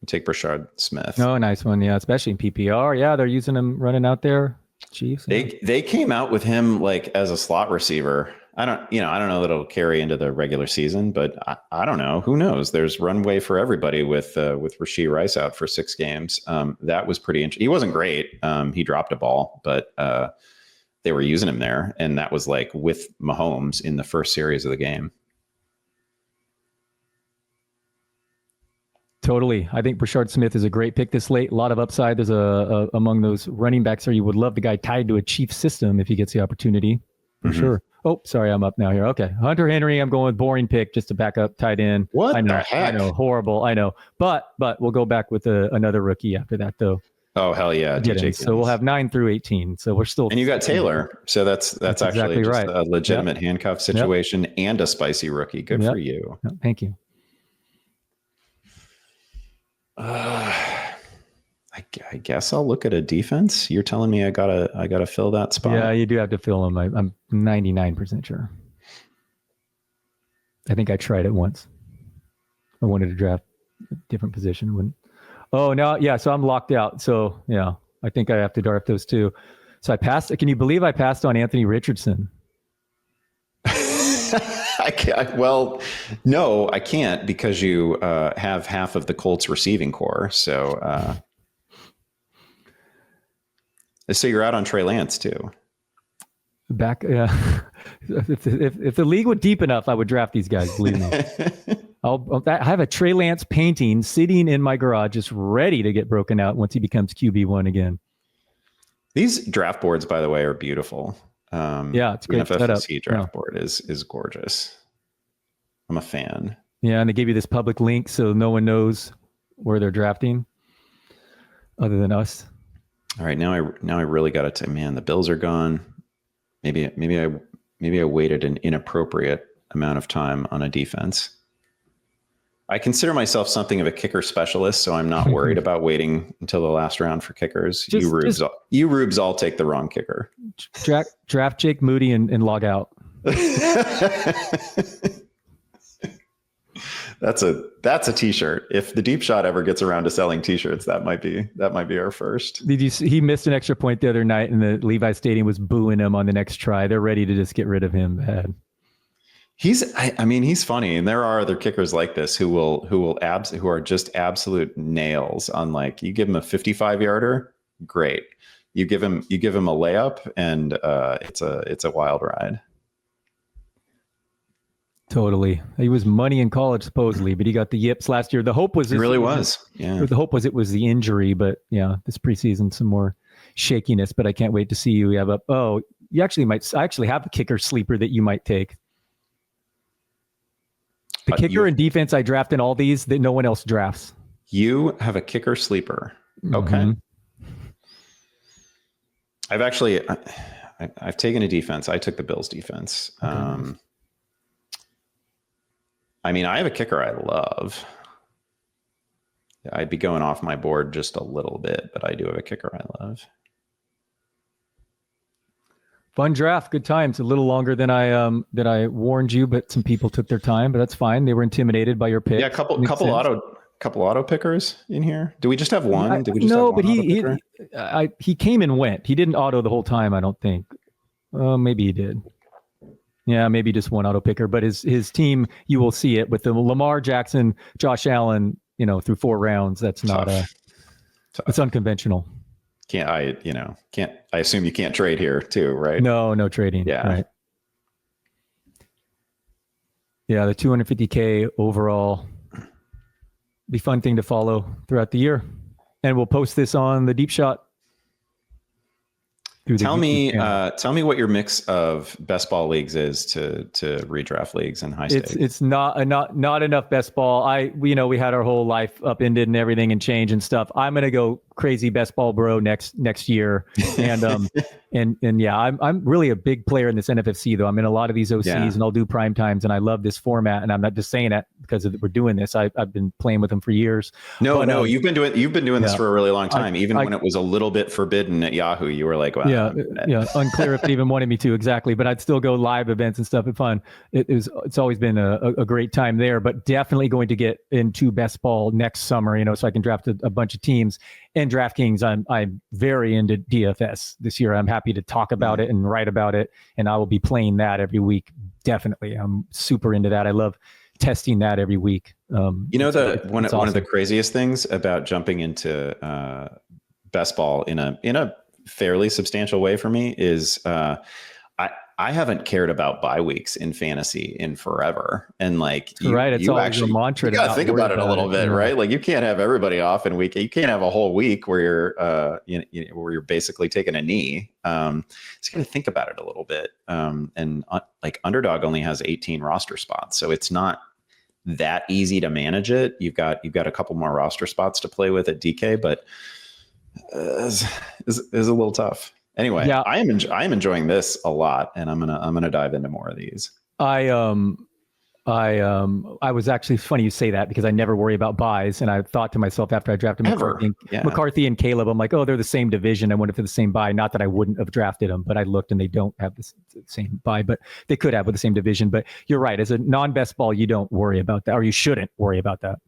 Take Brashard Smith.
Oh, nice one. Yeah, especially in PPR. Yeah, they're using him running out there. Chiefs.
They came out with him like as a slot receiver. I don't know that it'll carry into the regular season, but I don't know. Who knows? There's runway for everybody with Rashee Rice out for 6 games. That was pretty interesting. He wasn't great. He dropped a ball, but they were using him there, and that was like with Mahomes in the first series of the game.
Totally. I think Brashard Smith is a great pick this late. A lot of upside. There's among those running backs there. You would love the guy tied to a Chiefs system if he gets the opportunity. For sure. Oh, sorry. I'm up now here. Okay. Hunter Henry. I'm going with boring pick just to back up tight end.
What
I know,
the heck?
I know. Horrible. I know. But we'll go back with another rookie after that though.
Oh, hell yeah.
So we'll have 9 through 18. So we're still.
And you got Taylor. So that's actually
exactly
just
right.
a legitimate handcuff situation and a spicy rookie. Good for you.
Thank you.
I guess I'll look at a defense. You're telling me I gotta fill that spot.
Yeah, you do have to fill them. I'm 99% sure. I think I tried it once. I wanted to draft a different position. So I'm locked out. So yeah, I think I have to draft those two. So I passed. Can you believe I passed on Anthony Richardson?
Well, no, I can't, because you have half of the Colts receiving core. So you're out on Trey Lance too.
Back, if the league were deep enough, I would draft these guys. Believe me. I have a Trey Lance painting sitting in my garage, just ready to get broken out once he becomes QB1 again.
These draft boards, by the way, are beautiful.
It's great.
NFFC draft board is gorgeous. I'm a fan.
Yeah, and they give you this public link so no one knows where they're drafting, other than us.
All right, now I really got to. Man, the Bills are gone. Maybe I waited an inappropriate amount of time on a defense. I consider myself something of a kicker specialist, so I'm not worried about waiting until the last round for kickers. You rubes all take the wrong kicker.
Draft Jake Moody and log out.
That's a t-shirt. If the Deep Shot ever gets around to selling t-shirts, that might be our first.
Did you see, he missed an extra point the other night and the Levi Stadium was booing him on the next try. They're ready to just get rid of him bad.
He's funny, and there are other kickers like this who are just absolute nails on, like, you give him a 55-yarder, great. You give him a layup, and it's a wild ride. Totally.
He was money in college supposedly, but he got the yips last year. The hope was
it was. Yeah.
The hope was it was the injury, but yeah, this preseason some more shakiness. But I can't wait to see you have up. Oh, you actually might. I actually have a kicker sleeper that you might take. The kicker and defense I draft in all these that no one else drafts.
You have a kicker sleeper. Okay. Mm-hmm. I've taken a defense. I took the Bills defense. Okay. I have a kicker I love. I'd be going off my board just a little bit, but I do have a kicker I love.
Fun draft, good times. A little longer than I warned you, but some people took their time, but that's fine. They were intimidated by your pick.
Yeah, couple auto pickers in here. Do we just have one? Did we just
no,
have one
but he came and went. He didn't auto the whole time, I don't think. Maybe he did. Yeah, maybe just one auto picker, but his team, you will see it with the Lamar Jackson, Josh Allen, through 4 rounds. That's not it's unconventional.
I assume you can't trade here too, right?
No trading.
Yeah.
Right. Yeah, the 250K overall be a fun thing to follow throughout the year. And we'll post this on the Deep Shot.
Tell me what your mix of best ball leagues is to redraft leagues and high stakes.
It's not enough best ball. We had our whole life upended and everything and change and stuff. I'm gonna go crazy best ball bro next year. And and yeah, I'm really a big player in this NFFC though. I'm in a lot of these OCs and I'll do prime times and I love this format. And I'm not just saying that because we're doing this. I've been playing with them for years.
No, you've been doing this for a really long time. Even when it was a little bit forbidden at Yahoo, you were like, wow.
Yeah, unclear if they even wanted me to exactly, but I'd still go live events and stuff. It's fun. It's always been a great time there, but definitely going to get into best ball next summer, so I can draft a bunch of teams. And DraftKings, I'm very into DFS this year. I'm happy to talk about it and write about it, and I will be playing that every week. Definitely, I'm super into that. I love testing that every week.
One of the craziest things about jumping into best ball in a fairly substantial way for me is I haven't cared about bye weeks in fantasy in forever. And
it's always a mantra.
You gotta think about it a little bit, right? Like you can't have everybody off in week. You can't have a whole week where you're where you're basically taking a knee. So you got to think about it a little bit. And Underdog only has 18 roster spots, so it's not that easy to manage it. You've got a couple more roster spots to play with at DK, but is a little tough. Anyway, yeah. I am enjoying this a lot, and I'm gonna dive into more of these.
I I was actually funny you say that because I never worry about buys, and I thought to myself after I drafted McCarthy and Caleb, I'm like, oh, they're the same division. I wonder if they're the same buy. Not that I wouldn't have drafted them, but I looked and they don't have the same buy, but they could have with the same division. But you're right. As a non-best ball, you don't worry about that, or you shouldn't worry about that.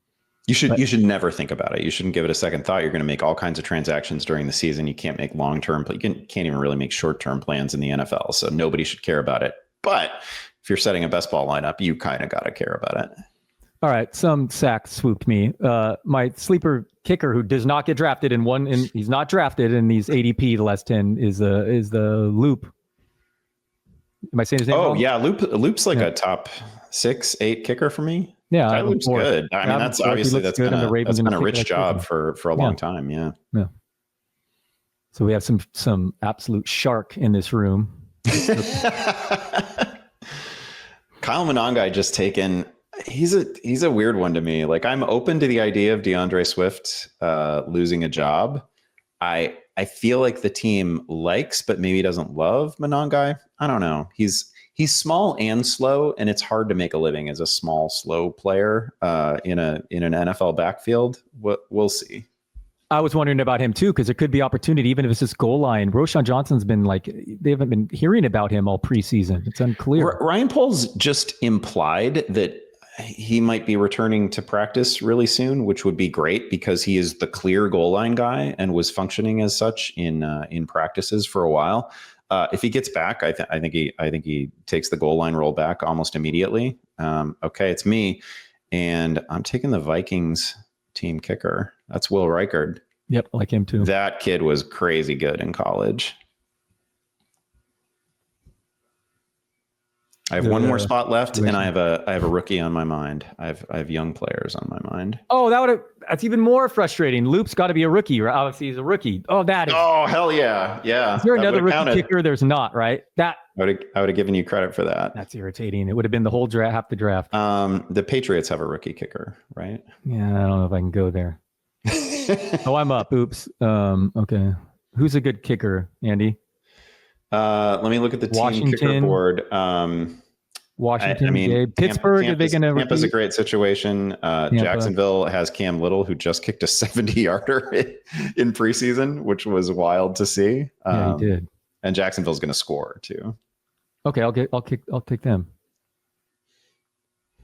You should never think about it. You shouldn't give it a second thought. You're going to make all kinds of transactions during the season. You can't make long-term. You can't even really make short-term plans in the NFL. So nobody should care about it. But if you're setting a best ball lineup, you kind of got to care about it.
All right. Some sack swooped me. My sleeper kicker who does not get drafted he's not drafted in these ADP, the last 10 is the Loop. Am I saying his name wrong?
Yeah. Loop's like a top 6-8 kicker for me.
Yeah,
that looks good. I mean, that's obviously that's been a rich job for a long time. Yeah.
So we have some absolute shark in this room.
Kyle Monangai just taken. He's a weird one to me. Like, I'm open to the idea of DeAndre Swift losing a job. I feel like the team likes, but maybe doesn't love Monangai. I don't know. He's small and slow, and it's hard to make a living as a small, slow player in an NFL backfield. We'll see.
I was wondering about him too, because there could be opportunity, even if it's just goal line. Roshan Johnson's been they haven't been hearing about him all preseason. It's unclear.
Ryan Poles just implied that he might be returning to practice really soon, which would be great because he is the clear goal line guy and was functioning as such in practices for a while. If he gets back, I think he takes the goal line role back almost immediately. Okay, it's me, and I'm taking the Vikings team kicker. That's Will Reichard.
Yep, I like him too.
That kid was crazy good in college. I have one more spot left, and I have a rookie on my mind. I have young players on my mind.
Oh, that's even more frustrating. Loop's got to be a rookie, right? Obviously, he's a rookie. Oh, that is.
Oh, hell yeah, yeah.
Is there another rookie kicker? There's not, right? That
I would have given you credit for that.
That's irritating. It would have been the whole draft, half the draft.
The Patriots have a rookie kicker, right?
Yeah, I don't know if I can go there. Oh, I'm up. Oops. Okay. Who's a good kicker, Andy?
Let me look at the team kicker board.
Washington, Pittsburgh.
Tampa's a great situation. Jacksonville has Cam Little, who just kicked a 70-yarder in preseason, which was wild to see.
Yeah, he did.
And Jacksonville's going to score too.
Okay, I'll take them.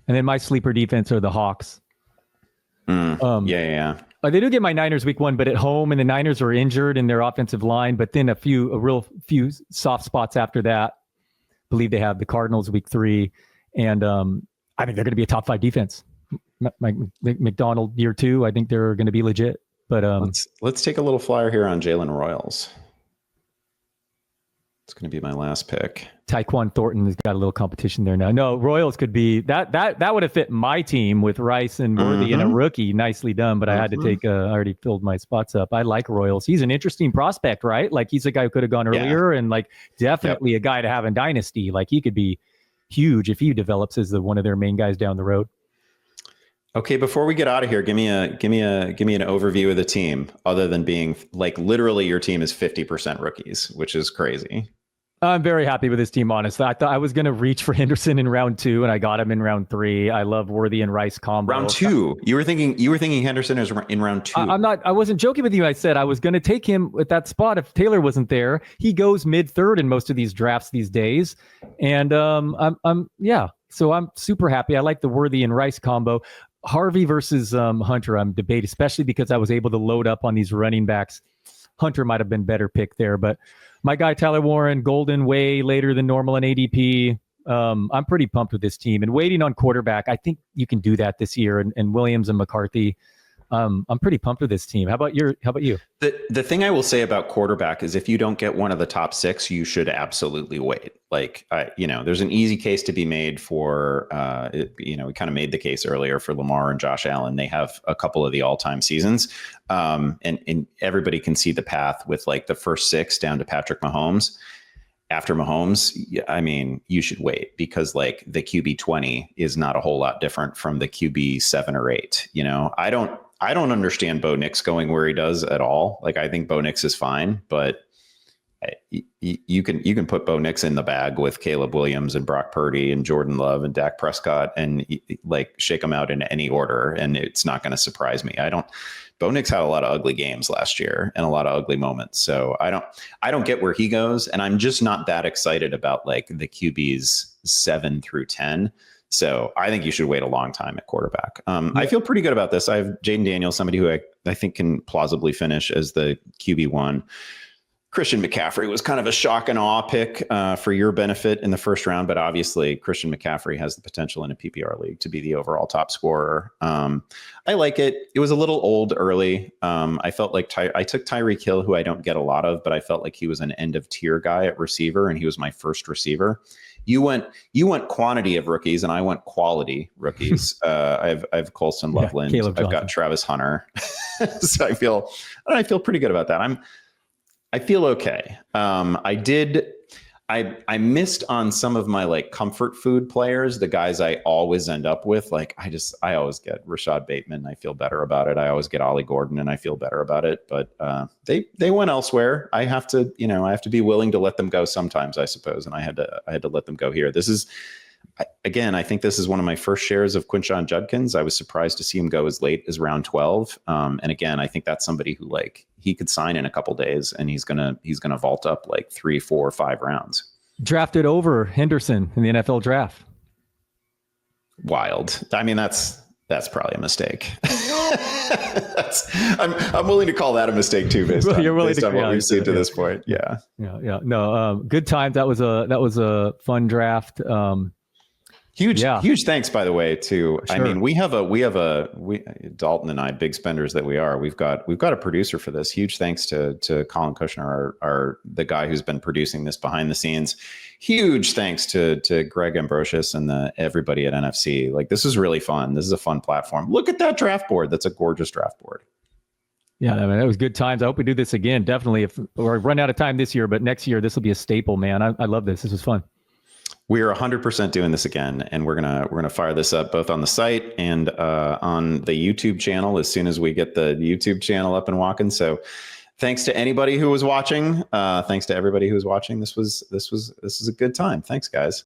And then my sleeper defense are the Hawks.
Yeah.
They do get my Niners week 1, but at home, and the Niners are injured in their offensive line. But then a real few soft spots after that. I believe they have the Cardinals week 3, and I think they're going to be a top 5 defense. McDonald year 2, I think they're going to be legit. But
let's take a little flyer here on Jalen Royals. It's going to be my last pick.
Tyquan Thornton has got a little competition there now. No, Royals could be that would have fit my team with Rice and Worthy and a rookie. Nicely done, but I had to take. I already filled my spots up. I like Royals. He's an interesting prospect, right? Like, he's a guy who could have gone earlier, and definitely a guy to have in dynasty. Like, he could be huge if he develops as one of their main guys down the road.
Okay, before we get out of here, give me an overview of the team, other than being literally your team is 50% rookies, which is crazy.
I'm very happy with this team, honestly. I thought I was going to reach for Henderson in round 2, and I got him in round 3. I love Worthy and Rice combo.
Round 2? You were thinking Henderson is in round 2.
I wasn't joking with you. I said I was going to take him at that spot if Taylor wasn't there. He goes mid-3rd in most of these drafts these days. And so I'm super happy. I like the Worthy and Rice combo. Harvey versus Hunter, I'm debating, especially because I was able to load up on these running backs. Hunter might have been better pick there, but my guy Tyler Warren, Golden, way later than normal in ADP. I'm pretty pumped with this team, and waiting on quarterback. I think you can do that this year, and Williams and McCarthy. I'm pretty pumped with this team. How about you?
The thing I will say about quarterback is if you don't get one of the top 6, you should absolutely wait. There's an easy case to be made for, we kind of made the case earlier for Lamar and Josh Allen. They have a couple of the all-time seasons, and everybody can see the path with the first 6 down to Patrick Mahomes. After Mahomes, I mean, you should wait because the QB 20 is not a whole lot different from the QB 7 or 8. I don't understand Bo Nix going where he does at all. I think Bo Nix is fine, but you can put Bo Nix in the bag with Caleb Williams and Brock Purdy and Jordan Love and Dak Prescott and like shake them out in any order, and it's not going to surprise me. Bo Nix had a lot of ugly games last year and a lot of ugly moments, so I don't get where he goes, and I'm just not that excited about like the QBs 7 through 10. So I think you should wait a long time at quarterback. I feel pretty good about this. I have Jaden Daniels, somebody who I think can plausibly finish as the QB1. Christian McCaffrey was kind of a shock and awe pick for your benefit in the first round, but obviously Christian McCaffrey has the potential in a PPR league to be the overall top scorer. I like it. It was a little old early. I felt like I took Tyreek Hill, who I don't get a lot of, but I felt like he was an end of tier guy at receiver, and he was my first receiver. You went quantity of rookies, and I went quality rookies. I have Colston Loveland. I've got Travis Hunter. So I feel pretty good about that. I feel okay. I missed on some of my like comfort food players, the guys I always end up with. Like I always get Rashad Bateman. I feel better about it. I always get Ollie Gordon, and I feel better about it. But they went elsewhere. I have to be willing to let them go sometimes, I suppose. And I had to let them go here. This is, again, I think this is one of my first shares of Quinshon Judkins. I was surprised to see him go as late as round 12. And again, I think that's somebody who like he could sign in a couple days, and he's gonna vault up like 3, 4, 5 rounds. Drafted over Henderson in the NFL draft. Wild. I mean, that's probably a mistake. I'm willing to call that a mistake too, based on what we've seen to this point. Yeah. No, good times. That was a fun draft. Huge thanks, by the way, to, sure. I mean, we have Dalton and I, big spenders that we are, we've got a producer for this. Huge thanks to Colin Kushner, the guy who's been producing this behind the scenes. Huge thanks to Greg Ambrosius and everybody at NFC. Like, this is really fun. This is a fun platform. Look at that draft board. That's a gorgeous draft board. Yeah, I mean, that was good times. I hope we do this again. Definitely. If we run out of time this year, but next year, this will be a staple, man. I love this. This was fun. We are 100% doing this again, and we're gonna fire this up both on the site and on the YouTube channel as soon as we get the YouTube channel up and walking. So, thanks to anybody who was watching. Thanks to everybody who was watching. This was a good time. Thanks, guys.